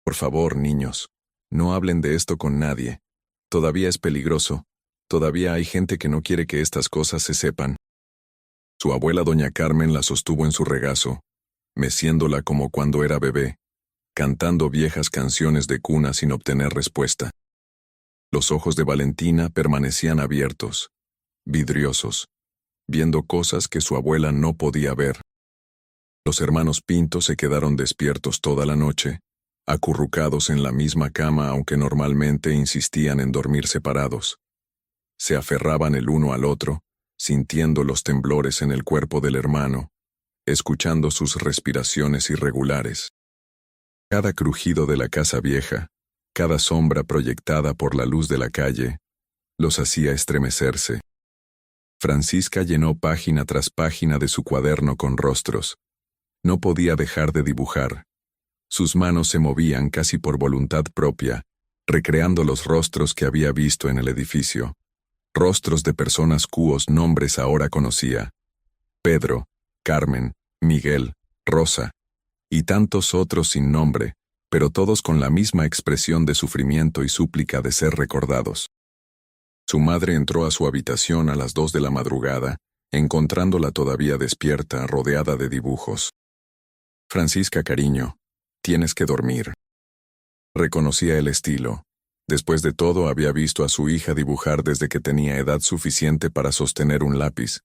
«Por favor, niños, no hablen de esto con nadie. Todavía es peligroso. Todavía hay gente que no quiere que estas cosas se sepan». Su abuela doña Carmen la sostuvo en su regazo, meciéndola como cuando era bebé, cantando viejas canciones de cuna sin obtener respuesta. Los ojos de Valentina permanecían abiertos, vidriosos, viendo cosas que su abuela no podía ver. Los hermanos Pinto se quedaron despiertos toda la noche, acurrucados en la misma cama aunque normalmente insistían en dormir separados. Se aferraban el uno al otro, sintiendo los temblores en el cuerpo del hermano, escuchando sus respiraciones irregulares. Cada crujido de la casa vieja, cada sombra proyectada por la luz de la calle, los hacía estremecerse. Francisca llenó página tras página de su cuaderno con rostros. No podía dejar de dibujar. Sus manos se movían casi por voluntad propia, recreando los rostros que había visto en el edificio. Rostros de personas cuyos nombres ahora conocía. Pedro, Carmen, Miguel, Rosa, y tantos otros sin nombre, pero todos con la misma expresión de sufrimiento y súplica de ser recordados. Su madre entró a su habitación a las 2 de la madrugada, encontrándola todavía despierta, rodeada de dibujos. «Francisca, cariño, tienes que dormir». Reconocía el estilo. Después de todo, había visto a su hija dibujar desde que tenía edad suficiente para sostener un lápiz,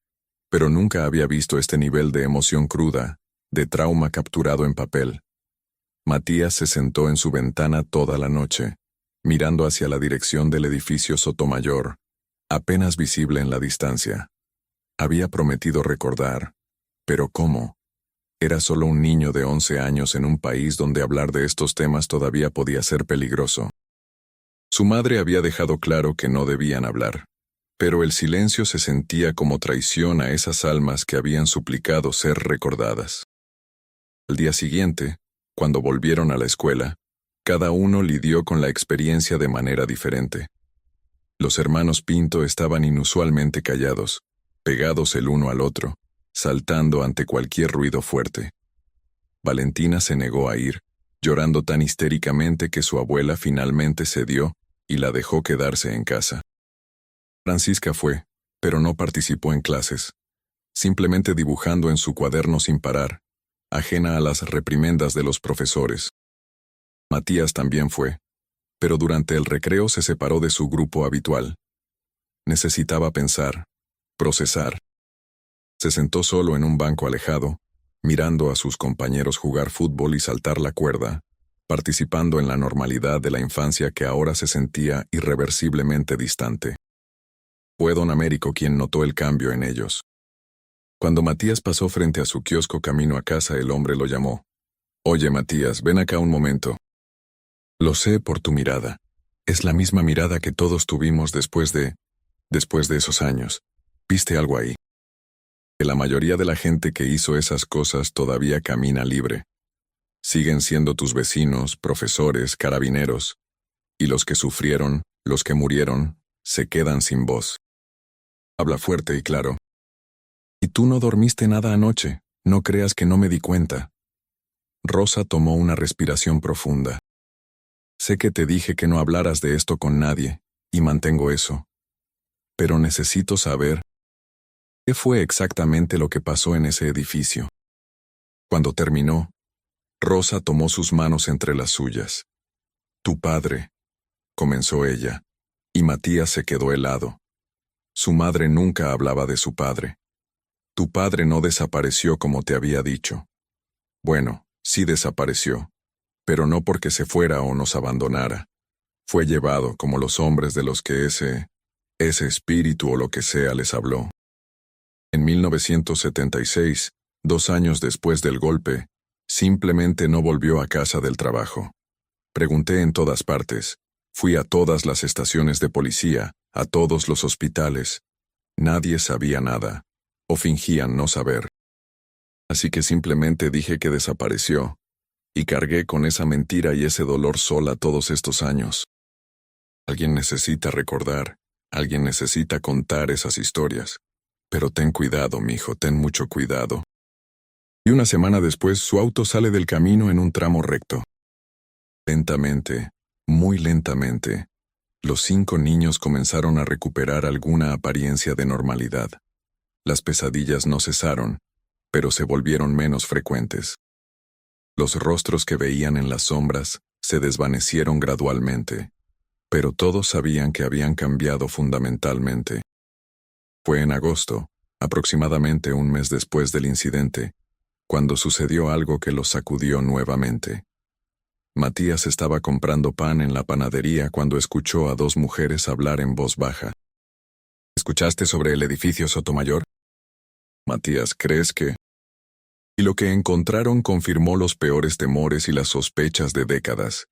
pero nunca había visto este nivel de emoción cruda, de trauma capturado en papel. Matías se sentó en su ventana toda la noche, mirando hacia la dirección del edificio Sotomayor, apenas visible en la distancia. Había prometido recordar, pero ¿cómo? Era solo un niño de 11 años en un país donde hablar de estos temas todavía podía ser peligroso. Su madre había dejado claro que no debían hablar, pero el silencio se sentía como traición a esas almas que habían suplicado ser recordadas. Al día siguiente, Cuando volvieron a la escuela, cada uno lidió con la experiencia de manera diferente. Los hermanos Pinto estaban inusualmente callados, pegados el uno al otro, saltando ante cualquier ruido fuerte. Valentina se negó a ir, llorando tan histéricamente que su abuela finalmente cedió y la dejó quedarse en casa. Francisca fue, pero no participó en clases, simplemente dibujando en su cuaderno sin parar, ajena a las reprimendas de los profesores. Matías también fue, pero durante el recreo se separó de su grupo habitual. Necesitaba pensar, procesar. Se sentó solo en un banco alejado, mirando a sus compañeros jugar fútbol y saltar la cuerda, participando en la normalidad de la infancia que ahora se sentía irreversiblemente distante. Fue don Américo quien notó el cambio en ellos. Cuando Matías pasó frente a su kiosco camino a casa, el hombre lo llamó. «Oye, Matías, ven acá un momento». «Lo sé por tu mirada. Es la misma mirada que todos tuvimos después de esos años. ¿Viste algo ahí?» Que la mayoría de la gente que hizo esas cosas todavía camina libre. Siguen siendo tus vecinos, profesores, carabineros. Y los que sufrieron, los que murieron, se quedan sin voz. Habla fuerte y claro. «Y tú no dormiste nada anoche, no creas que no me di cuenta». Rosa tomó una respiración profunda. «Sé que te dije que no hablaras de esto con nadie, y mantengo eso. Pero necesito saber qué fue exactamente lo que pasó en ese edificio». Cuando terminó, Rosa tomó sus manos entre las suyas. «Tu padre», comenzó ella, y Matías se quedó helado. Su madre nunca hablaba de su padre. «Tu padre no desapareció como te había dicho». «Bueno, sí desapareció, pero no porque se fuera o nos abandonara. Fue llevado como los hombres de los que ese espíritu o lo que sea les habló. En 1976, 2 años después del golpe, simplemente no volvió a casa del trabajo. Pregunté en todas partes, fui a todas las estaciones de policía, a todos los hospitales. Nadie sabía nada, o fingían no saber. Así que simplemente dije que desapareció, y cargué con esa mentira y ese dolor sola todos estos años. Alguien necesita recordar, alguien necesita contar esas historias. Pero ten cuidado, mijo, ten mucho cuidado». Y una semana después, su auto sale del camino en un tramo recto. Lentamente, muy lentamente, los 5 niños comenzaron a recuperar alguna apariencia de normalidad. Las pesadillas no cesaron, pero se volvieron menos frecuentes. Los rostros que veían en las sombras se desvanecieron gradualmente, pero todos sabían que habían cambiado fundamentalmente. Fue en agosto, aproximadamente un mes después del incidente, cuando sucedió algo que los sacudió nuevamente. Matías estaba comprando pan en la panadería cuando escuchó a 2 mujeres hablar en voz baja. «¿Escuchaste sobre el edificio Sotomayor?» «Matías, ¿crees que...?» Y lo que encontraron confirmó los peores temores y las sospechas de décadas.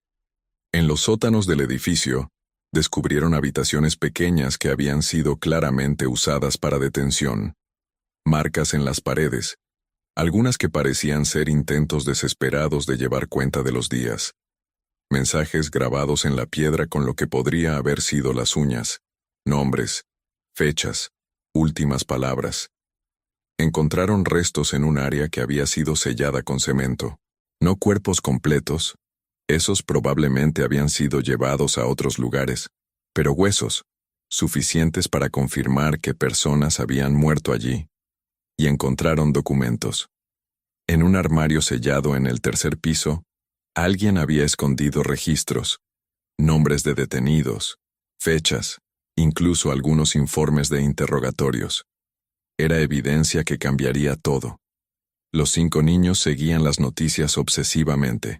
En los sótanos del edificio, descubrieron habitaciones pequeñas que habían sido claramente usadas para detención. Marcas en las paredes, algunas que parecían ser intentos desesperados de llevar cuenta de los días. Mensajes grabados en la piedra con lo que podría haber sido las uñas, nombres, fechas, últimas palabras. Encontraron restos en un área que había sido sellada con cemento. No cuerpos completos. Esos probablemente habían sido llevados a otros lugares, pero huesos, suficientes para confirmar que personas habían muerto allí. Y encontraron documentos. En un armario sellado en el 3er piso, alguien había escondido registros, nombres de detenidos, fechas, incluso algunos informes de interrogatorios. Era evidencia que cambiaría todo. Los 5 niños seguían las noticias obsesivamente.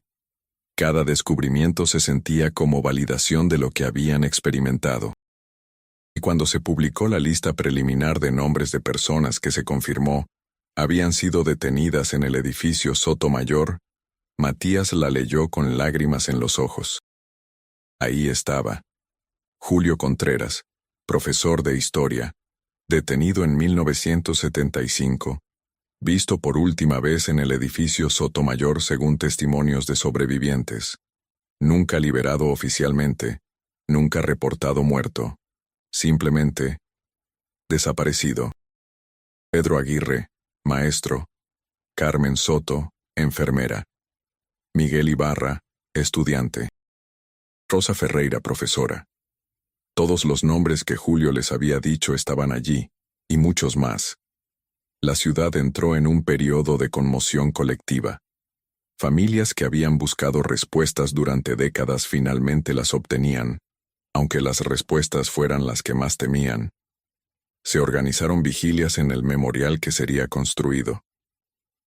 Cada descubrimiento se sentía como validación de lo que habían experimentado. Y cuando se publicó la lista preliminar de nombres de personas que se confirmó habían sido detenidas en el edificio Sotomayor, Matías la leyó con lágrimas en los ojos. Ahí estaba. Julio Contreras, profesor de historia, detenido en 1975, visto por última vez en el edificio Sotomayor según testimonios de sobrevivientes. Nunca liberado oficialmente, nunca reportado muerto. Simplemente desaparecido. Pedro Aguirre, maestro. Carmen Soto, enfermera. Miguel Ibarra, estudiante. Rosa Ferreira, profesora. Todos los nombres que Julio les había dicho estaban allí, y muchos más. La ciudad entró en un periodo de conmoción colectiva. Familias que habían buscado respuestas durante décadas finalmente las obtenían, aunque las respuestas fueran las que más temían. Se organizaron vigilias en el memorial que sería construido.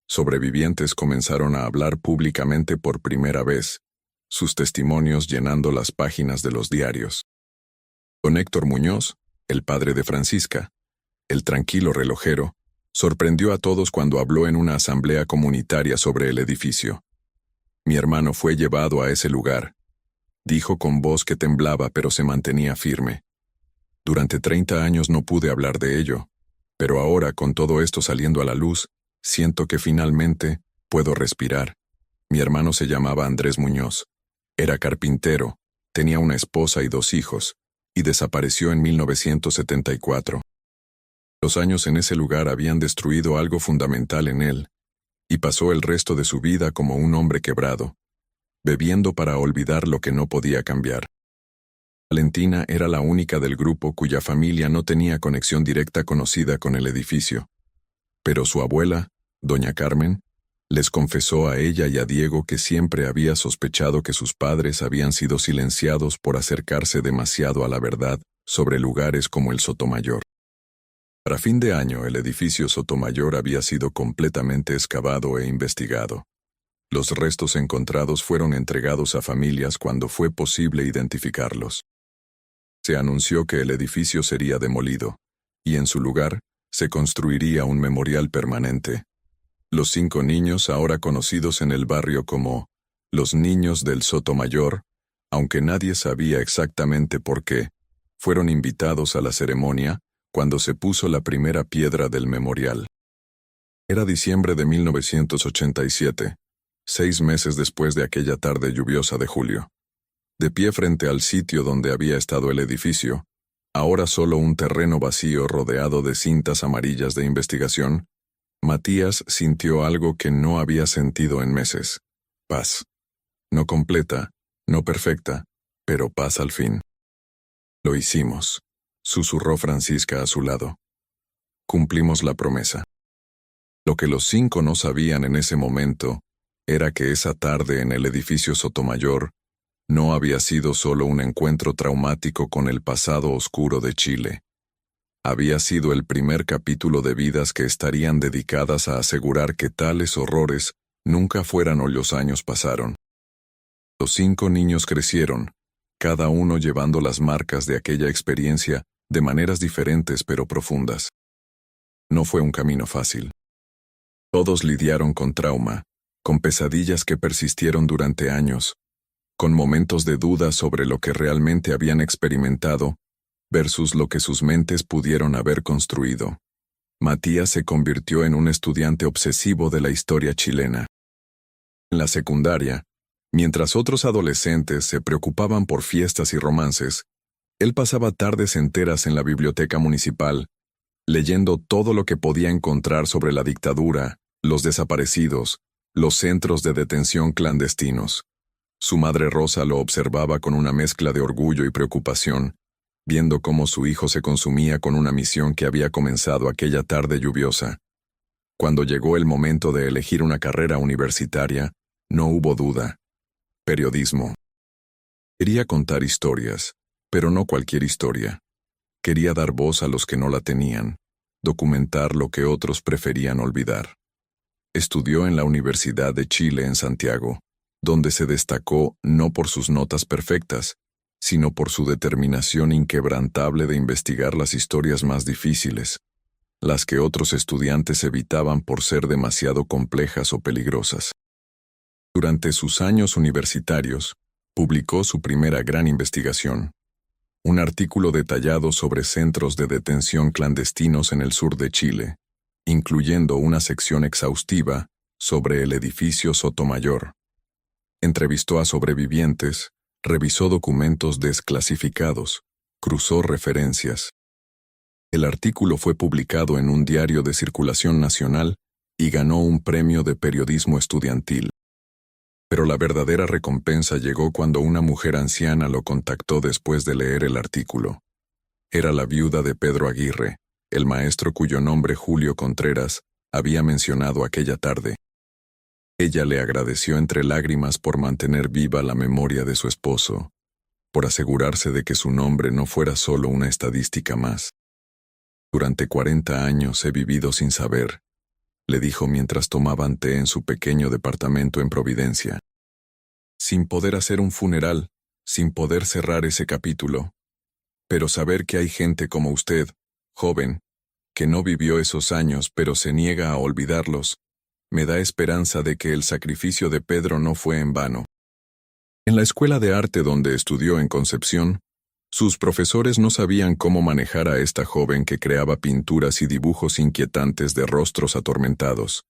Sobrevivientes comenzaron a hablar públicamente por primera vez, sus testimonios llenando las páginas de los diarios. Don Héctor Muñoz, el padre de Francisca, el tranquilo relojero, sorprendió a todos cuando habló en una asamblea comunitaria sobre el edificio. Mi hermano fue llevado a ese lugar. Dijo con voz que temblaba pero se mantenía firme. Durante 30 años no pude hablar de ello, pero ahora, con todo esto saliendo a la luz, siento que finalmente puedo respirar. Mi hermano se llamaba Andrés Muñoz. Era carpintero, tenía una esposa y 2 hijos, y desapareció en 1974. Los años en ese lugar habían destruido algo fundamental en él, y pasó el resto de su vida como un hombre quebrado, bebiendo para olvidar lo que no podía cambiar. Valentina era la única del grupo cuya familia no tenía conexión directa conocida con el edificio. Pero su abuela, doña Carmen, les confesó a ella y a Diego que siempre había sospechado que sus padres habían sido silenciados por acercarse demasiado a la verdad sobre lugares como el Sotomayor. Para fin de año, el edificio Sotomayor había sido completamente excavado e investigado. Los restos encontrados fueron entregados a familias cuando fue posible identificarlos. Se anunció que el edificio sería demolido, y en su lugar se construiría un memorial permanente. Los 5 niños, ahora conocidos en el barrio como los niños del Sotomayor, aunque nadie sabía exactamente por qué, fueron invitados a la ceremonia cuando se puso la primera piedra del memorial. Era diciembre de 1987, 6 meses después de aquella tarde lluviosa de julio. De pie frente al sitio donde había estado el edificio, ahora solo un terreno vacío rodeado de cintas amarillas de investigación, Matías sintió algo que no había sentido en meses: paz. No completa, no perfecta, pero paz al fin. Lo hicimos, susurró Francisca a su lado. Cumplimos la promesa. Lo que los 5 no sabían en ese momento era que esa tarde en el edificio Sotomayor no había sido solo un encuentro traumático con el pasado oscuro de Chile. Había sido el primer capítulo de vidas que estarían dedicadas a asegurar que tales horrores nunca fueran o los años pasaron. Los 5 niños crecieron, cada uno llevando las marcas de aquella experiencia de maneras diferentes pero profundas. No fue un camino fácil. Todos lidiaron con trauma, con pesadillas que persistieron durante años, con momentos de duda sobre lo que realmente habían experimentado versus lo que sus mentes pudieron haber construido. Matías se convirtió en un estudiante obsesivo de la historia chilena. En la secundaria, mientras otros adolescentes se preocupaban por fiestas y romances, él pasaba tardes enteras en la biblioteca municipal, leyendo todo lo que podía encontrar sobre la dictadura, los desaparecidos, los centros de detención clandestinos. Su madre Rosa lo observaba con una mezcla de orgullo y preocupación, viendo cómo su hijo se consumía con una misión que había comenzado aquella tarde lluviosa. Cuando llegó el momento de elegir una carrera universitaria, no hubo duda. Periodismo. Quería contar historias, pero no cualquier historia. Quería dar voz a los que no la tenían, documentar lo que otros preferían olvidar. Estudió en la Universidad de Chile en Santiago, donde se destacó no por sus notas perfectas, sino por su determinación inquebrantable de investigar las historias más difíciles, las que otros estudiantes evitaban por ser demasiado complejas o peligrosas. Durante sus años universitarios, publicó su primera gran investigación, un artículo detallado sobre centros de detención clandestinos en el sur de Chile, incluyendo una sección exhaustiva sobre el edificio Sotomayor. Entrevistó a sobrevivientes, revisó documentos desclasificados, cruzó referencias. El artículo fue publicado en un diario de circulación nacional y ganó un premio de periodismo estudiantil. Pero la verdadera recompensa llegó cuando una mujer anciana lo contactó después de leer el artículo. Era la viuda de Pedro Aguirre, el maestro cuyo nombre Julio Contreras había mencionado aquella tarde. Ella le agradeció entre lágrimas por mantener viva la memoria de su esposo, por asegurarse de que su nombre no fuera solo una estadística más. Durante 40 años he vivido sin saber, le dijo mientras tomaban té en su pequeño departamento en Providencia. Sin poder hacer un funeral, sin poder cerrar ese capítulo. Pero saber que hay gente como usted, joven, que no vivió esos años pero se niega a olvidarlos, me da esperanza de que el sacrificio de Pedro no fue en vano. En la escuela de arte donde estudió en Concepción, sus profesores no sabían cómo manejar a esta joven que creaba pinturas y dibujos inquietantes de rostros atormentados,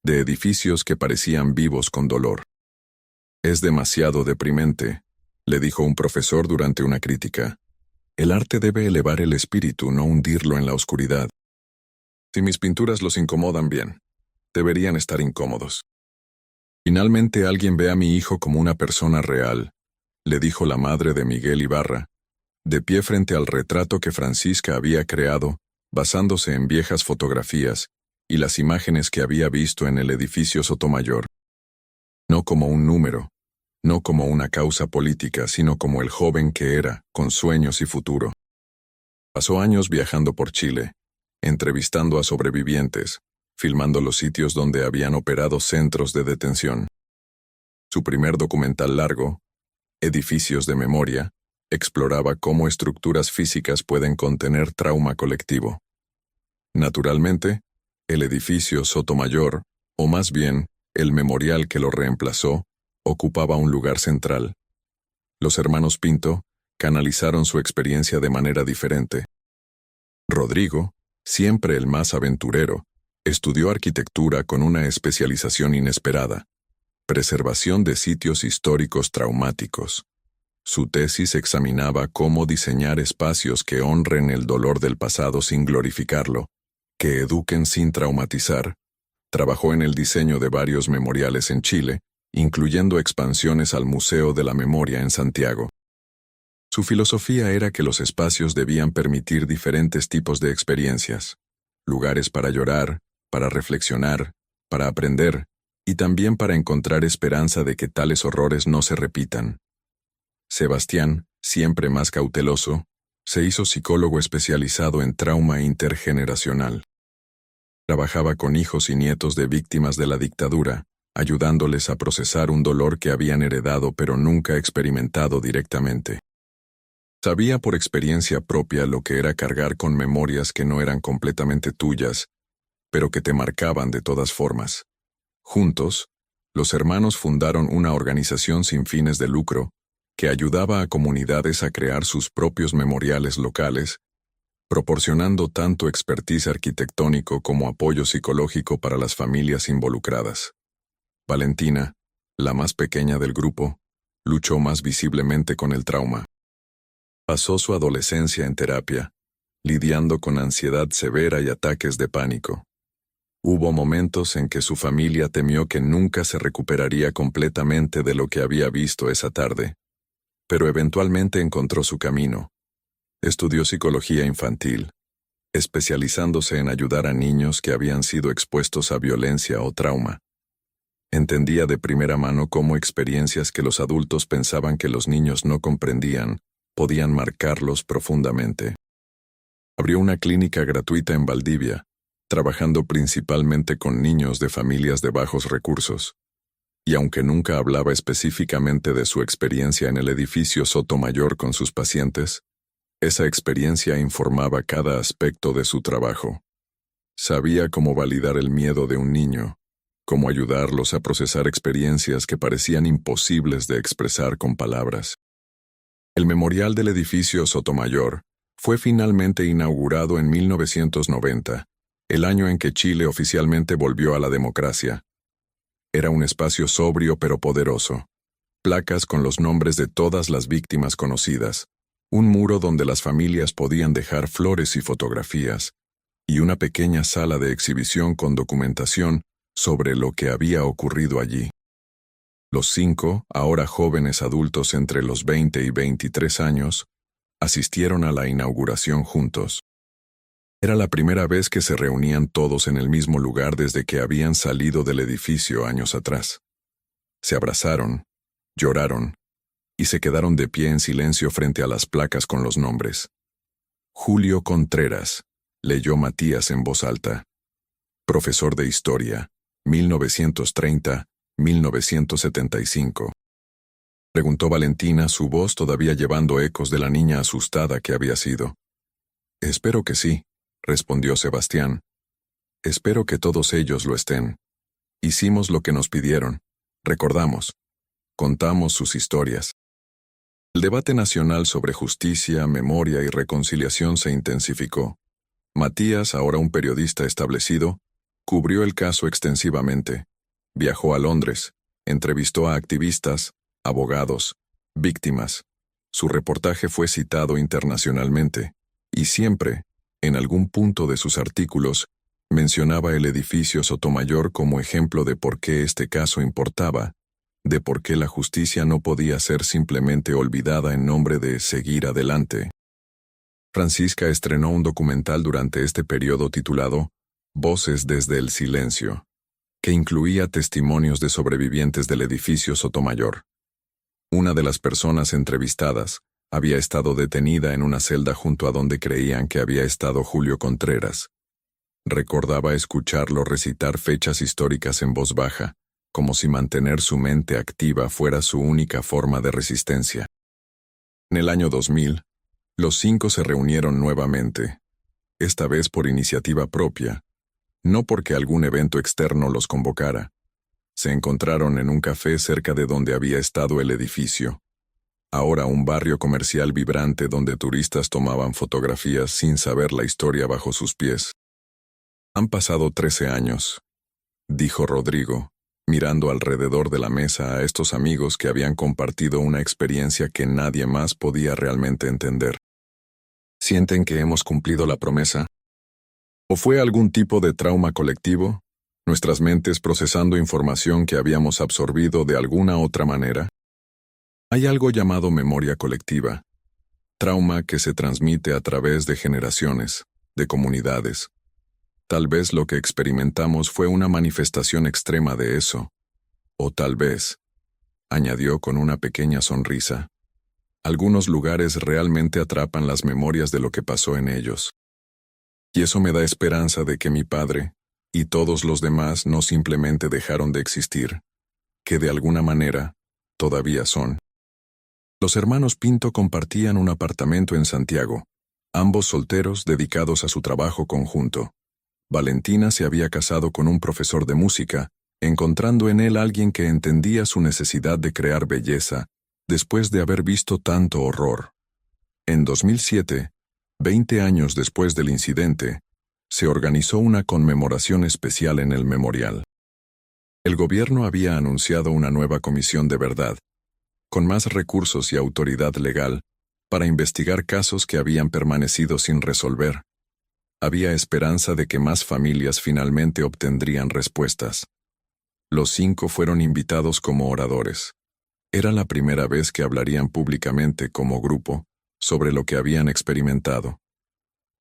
de edificios que parecían vivos con dolor. Es demasiado deprimente, le dijo un profesor durante una crítica. El arte debe elevar el espíritu, no hundirlo en la oscuridad. Si mis pinturas los incomodan bien, deberían estar incómodos. Finalmente alguien ve a mi hijo como una persona real, le dijo la madre de Miguel Ibarra, de pie frente al retrato que Francisca había creado, basándose en viejas fotografías y las imágenes que había visto en el edificio Sotomayor. No como un número, no como una causa política, sino como el joven que era, con sueños y futuro. Pasó años viajando por Chile, entrevistando a sobrevivientes, filmando los sitios donde habían operado centros de detención. Su primer documental largo, Edificios de Memoria, exploraba cómo estructuras físicas pueden contener trauma colectivo. Naturalmente, el edificio Sotomayor, o más bien, el memorial que lo reemplazó, ocupaba un lugar central. Los hermanos Pinto canalizaron su experiencia de manera diferente. Rodrigo, siempre el más aventurero, estudió arquitectura con una especialización inesperada, preservación de sitios históricos traumáticos. Su tesis examinaba cómo diseñar espacios que honren el dolor del pasado sin glorificarlo, que eduquen sin traumatizar. Trabajó en el diseño de varios memoriales en Chile, incluyendo expansiones al Museo de la Memoria en Santiago. Su filosofía era que los espacios debían permitir diferentes tipos de experiencias, lugares para llorar, para reflexionar, para aprender, y también para encontrar esperanza de que tales horrores no se repitan. Sebastián, siempre más cauteloso, se hizo psicólogo especializado en trauma intergeneracional. Trabajaba con hijos y nietos de víctimas de la dictadura, ayudándoles a procesar un dolor que habían heredado pero nunca experimentado directamente. Sabía por experiencia propia lo que era cargar con memorias que no eran completamente tuyas, pero que te marcaban de todas formas. Juntos, los hermanos fundaron una organización sin fines de lucro que ayudaba a comunidades a crear sus propios memoriales locales, proporcionando tanto expertise arquitectónico como apoyo psicológico para las familias involucradas. Valentina, la más pequeña del grupo, luchó más visiblemente con el trauma. Pasó su adolescencia en terapia, lidiando con ansiedad severa y ataques de pánico. Hubo momentos en que su familia temió que nunca se recuperaría completamente de lo que había visto esa tarde, pero eventualmente encontró su camino. Estudió psicología infantil, especializándose en ayudar a niños que habían sido expuestos a violencia o trauma. Entendía de primera mano cómo experiencias que los adultos pensaban que los niños no comprendían, podían marcarlos profundamente. Abrió una clínica gratuita en Valdivia, trabajando principalmente con niños de familias de bajos recursos. Y aunque nunca hablaba específicamente de su experiencia en el edificio Sotomayor con sus pacientes, esa experiencia informaba cada aspecto de su trabajo. Sabía cómo validar el miedo de un niño, cómo ayudarlos a procesar experiencias que parecían imposibles de expresar con palabras. El memorial del edificio Sotomayor fue finalmente inaugurado en 1990, el año en que Chile oficialmente volvió a la democracia. Era un espacio sobrio pero poderoso. Placas con los nombres de todas las víctimas conocidas, un muro donde las familias podían dejar flores y fotografías, y una pequeña sala de exhibición con documentación sobre lo que había ocurrido allí. Los 5, ahora jóvenes adultos entre los 20 y 23 años, asistieron a la inauguración juntos. Era la primera vez que se reunían todos en el mismo lugar desde que habían salido del edificio años atrás. Se abrazaron, lloraron, y se quedaron de pie en silencio frente a las placas con los nombres. Julio Contreras, leyó Matías en voz alta. Profesor de Historia, 1930-1975. Preguntó Valentina, su voz todavía llevando ecos de la niña asustada que había sido. Espero que sí, respondió Sebastián. Espero que todos ellos lo estén. Hicimos lo que nos pidieron. Recordamos. Contamos sus historias. El debate nacional sobre justicia, memoria y reconciliación se intensificó. Matías, ahora un periodista establecido, cubrió el caso extensivamente. Viajó a Londres, entrevistó a activistas, abogados, víctimas. Su reportaje fue citado internacionalmente, y siempre, en algún punto de sus artículos, mencionaba el edificio Sotomayor como ejemplo de por qué este caso importaba, de por qué la justicia no podía ser simplemente olvidada en nombre de seguir adelante. Francisca estrenó un documental durante este periodo titulado Voces desde el silencio, que incluía testimonios de sobrevivientes del edificio Sotomayor. Una de las personas entrevistadas había estado detenida en una celda junto a donde creían que había estado Julio Contreras. Recordaba escucharlo recitar fechas históricas en voz baja, como si mantener su mente activa fuera su única forma de resistencia. En el año 2000, los 5 se reunieron nuevamente, esta vez por iniciativa propia, no porque algún evento externo los convocara. Se encontraron en un café cerca de donde había estado el edificio, ahora un barrio comercial vibrante donde turistas tomaban fotografías sin saber la historia bajo sus pies. Han pasado 13 años, dijo Rodrigo, mirando alrededor de la mesa a estos amigos que habían compartido una experiencia que nadie más podía realmente entender. ¿Sienten que hemos cumplido la promesa? ¿O fue algún tipo de trauma colectivo? ¿Nuestras mentes procesando información que habíamos absorbido de alguna otra manera? Hay algo llamado memoria colectiva, trauma que se transmite a través de generaciones, de comunidades. Tal vez lo que experimentamos fue una manifestación extrema de eso. O tal vez, añadió con una pequeña sonrisa, algunos lugares realmente atrapan las memorias de lo que pasó en ellos. Y eso me da esperanza de que mi padre, y todos los demás no simplemente dejaron de existir, que de alguna manera, todavía son. Los hermanos Pinto compartían un apartamento en Santiago, ambos solteros dedicados a su trabajo conjunto. Valentina se había casado con un profesor de música, encontrando en él alguien que entendía su necesidad de crear belleza, después de haber visto tanto horror. En 2007, 20 años después del incidente, se organizó una conmemoración especial en el memorial. El gobierno había anunciado una nueva comisión de verdad, con más recursos y autoridad legal, para investigar casos que habían permanecido sin resolver. Había esperanza de que más familias finalmente obtendrían respuestas. Los 5 fueron invitados como oradores. Era la primera vez que hablarían públicamente como grupo sobre lo que habían experimentado.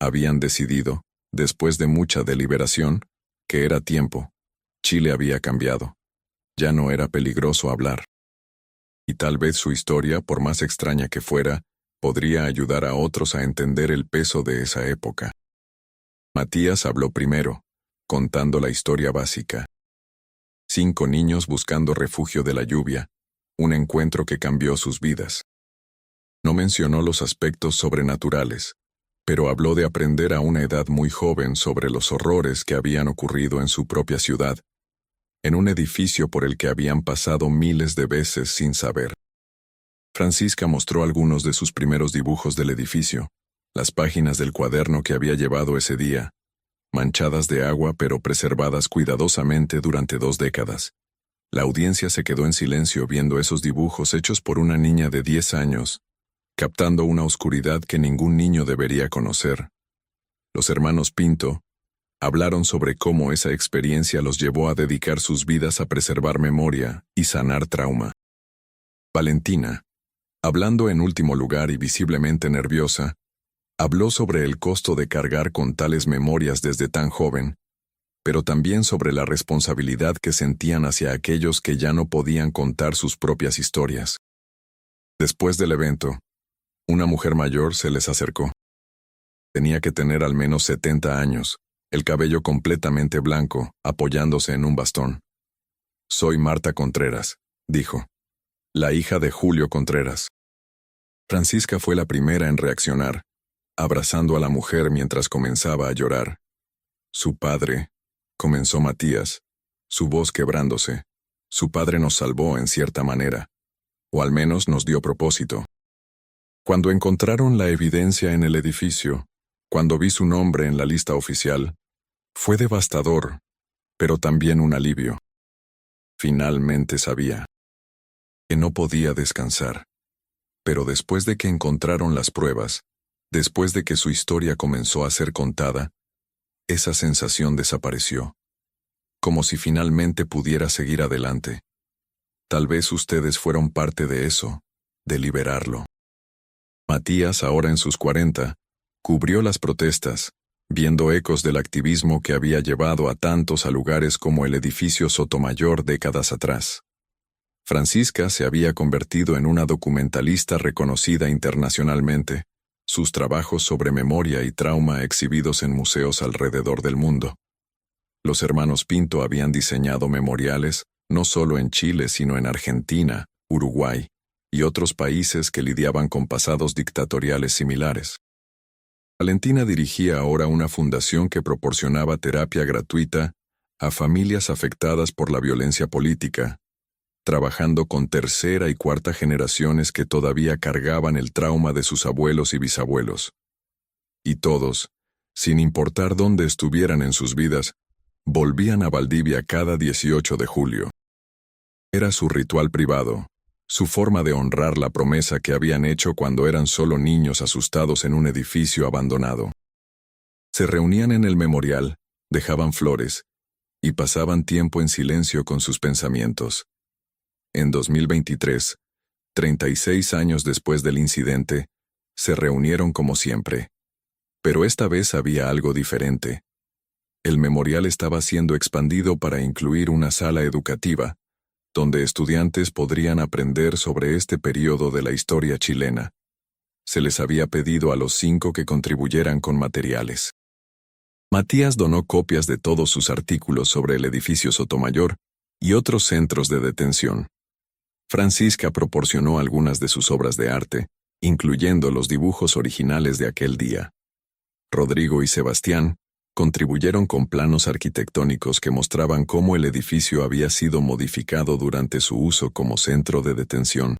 Habían decidido, después de mucha deliberación, que era tiempo. Chile había cambiado. Ya no era peligroso hablar. Y tal vez su historia, por más extraña que fuera, podría ayudar a otros a entender el peso de esa época. Matías habló primero, contando la historia básica. 5 niños buscando refugio de la lluvia, un encuentro que cambió sus vidas. No mencionó los aspectos sobrenaturales, pero habló de aprender a una edad muy joven sobre los horrores que habían ocurrido en su propia ciudad, en un edificio por el que habían pasado miles de veces sin saber. Francisca mostró algunos de sus primeros dibujos del edificio, las páginas del cuaderno que había llevado ese día. manchadas de agua pero preservadas cuidadosamente durante 2 décadas. La audiencia se quedó en silencio viendo esos dibujos hechos por una niña de 10 años, captando una oscuridad que ningún niño debería conocer. Los hermanos Pinto hablaron sobre cómo esa experiencia los llevó a dedicar sus vidas a preservar memoria y sanar trauma. Valentina, hablando en último lugar y visiblemente nerviosa, habló sobre el costo de cargar con tales memorias desde tan joven, pero también sobre la responsabilidad que sentían hacia aquellos que ya no podían contar sus propias historias. Después del evento, una mujer mayor se les acercó. Tenía que tener al menos 70 años, el cabello completamente blanco, apoyándose en un bastón. «Soy Marta Contreras», dijo, «la hija de Julio Contreras». Francisca fue la primera en reaccionar, abrazando a la mujer mientras comenzaba a llorar. «Su padre», comenzó Matías, su voz quebrándose, «su padre nos salvó en cierta manera, o al menos nos dio propósito». Cuando encontraron la evidencia en el edificio, cuando vi su nombre en la lista oficial, fue devastador, pero también un alivio. Finalmente sabía que no podía descansar. Pero después de que encontraron las pruebas, después de que su historia comenzó a ser contada, esa sensación desapareció. Como si finalmente pudiera seguir adelante. Tal vez ustedes fueron parte de eso, de liberarlo. Matías, ahora en sus 40, cubrió las protestas, viendo ecos del activismo que había llevado a tantos a lugares como el edificio Sotomayor décadas atrás. Francisca se había convertido en una documentalista reconocida internacionalmente, sus trabajos sobre memoria y trauma exhibidos en museos alrededor del mundo. Los hermanos Pinto habían diseñado memoriales, no solo en Chile sino en Argentina, Uruguay y otros países que lidiaban con pasados dictatoriales similares. Valentina dirigía ahora una fundación que proporcionaba terapia gratuita a familias afectadas por la violencia política, trabajando con tercera y cuarta generaciones que todavía cargaban el trauma de sus abuelos y bisabuelos. Y todos, sin importar dónde estuvieran en sus vidas, volvían a Valdivia cada 18 de julio. Era su ritual privado, su forma de honrar la promesa que habían hecho cuando eran solo niños asustados en un edificio abandonado. Se reunían en el memorial, dejaban flores, y pasaban tiempo en silencio con sus pensamientos. En 2023, 36 años después del incidente, se reunieron como siempre. Pero esta vez había algo diferente. El memorial estaba siendo expandido para incluir una sala educativa, donde estudiantes podrían aprender sobre este periodo de la historia chilena. Se les había pedido a los 5 que contribuyeran con materiales. Matías donó copias de todos sus artículos sobre el edificio Sotomayor y otros centros de detención. Francisca proporcionó algunas de sus obras de arte, incluyendo los dibujos originales de aquel día. Rodrigo y Sebastián contribuyeron con planos arquitectónicos que mostraban cómo el edificio había sido modificado durante su uso como centro de detención.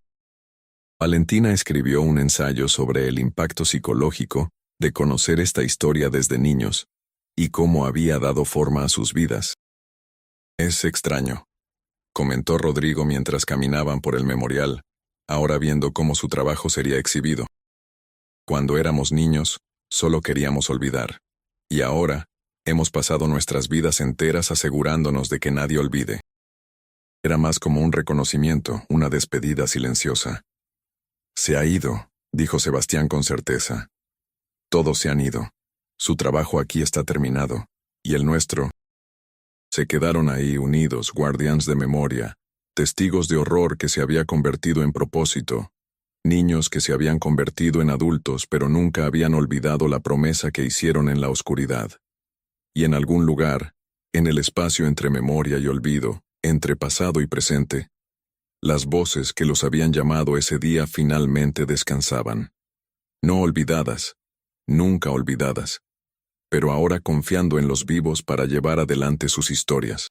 Valentina escribió un ensayo sobre el impacto psicológico de conocer esta historia desde niños y cómo había dado forma a sus vidas. «Es extraño», comentó Rodrigo mientras caminaban por el memorial, ahora viendo cómo su trabajo sería exhibido. «Cuando éramos niños, solo queríamos olvidar. Y ahora, hemos pasado nuestras vidas enteras asegurándonos de que nadie olvide». Era más como un reconocimiento, una despedida silenciosa. «Se ha ido», dijo Sebastián con certeza. «Todos se han ido. Su trabajo aquí está terminado. Y el nuestro». Se quedaron ahí unidos, guardianes de memoria, testigos de horror que se había convertido en propósito, niños que se habían convertido en adultos pero nunca habían olvidado la promesa que hicieron en la oscuridad. Y en algún lugar, en el espacio entre memoria y olvido, entre pasado y presente, las voces que los habían llamado ese día finalmente descansaban. No olvidadas, nunca olvidadas, pero ahora confiando en los vivos para llevar adelante sus historias.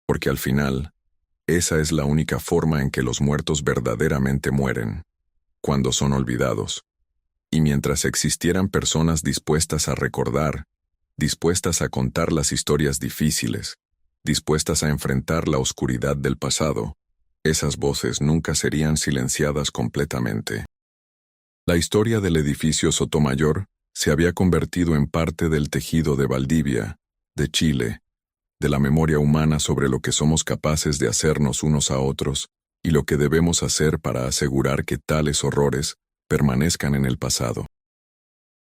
Porque al final, esa es la única forma en que los muertos verdaderamente mueren, cuando son olvidados. Y mientras existieran personas dispuestas a recordar, dispuestas a contar las historias difíciles, dispuestas a enfrentar la oscuridad del pasado, esas voces nunca serían silenciadas completamente. La historia del edificio Sotomayor se había convertido en parte del tejido de Valdivia, de Chile, de la memoria humana sobre lo que somos capaces de hacernos unos a otros y lo que debemos hacer para asegurar que tales horrores permanezcan en el pasado.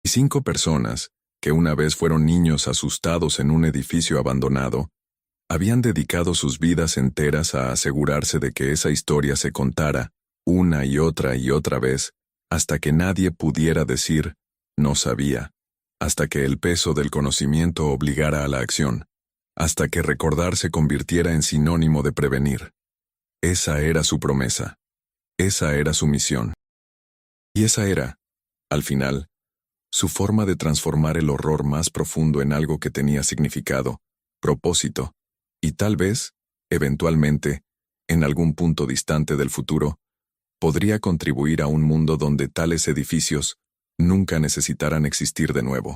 Y 5 personas, que una vez fueron niños asustados en un edificio abandonado, habían dedicado sus vidas enteras a asegurarse de que esa historia se contara una y otra vez, hasta que nadie pudiera decir, no sabía, hasta que el peso del conocimiento obligara a la acción, hasta que recordar se convirtiera en sinónimo de prevenir. Esa era su promesa. Esa era su misión. Y esa era, al final, su forma de transformar el horror más profundo en algo que tenía significado, propósito, y tal vez, eventualmente, en algún punto distante del futuro, podría contribuir a un mundo donde tales edificios nunca necesitaran existir de nuevo.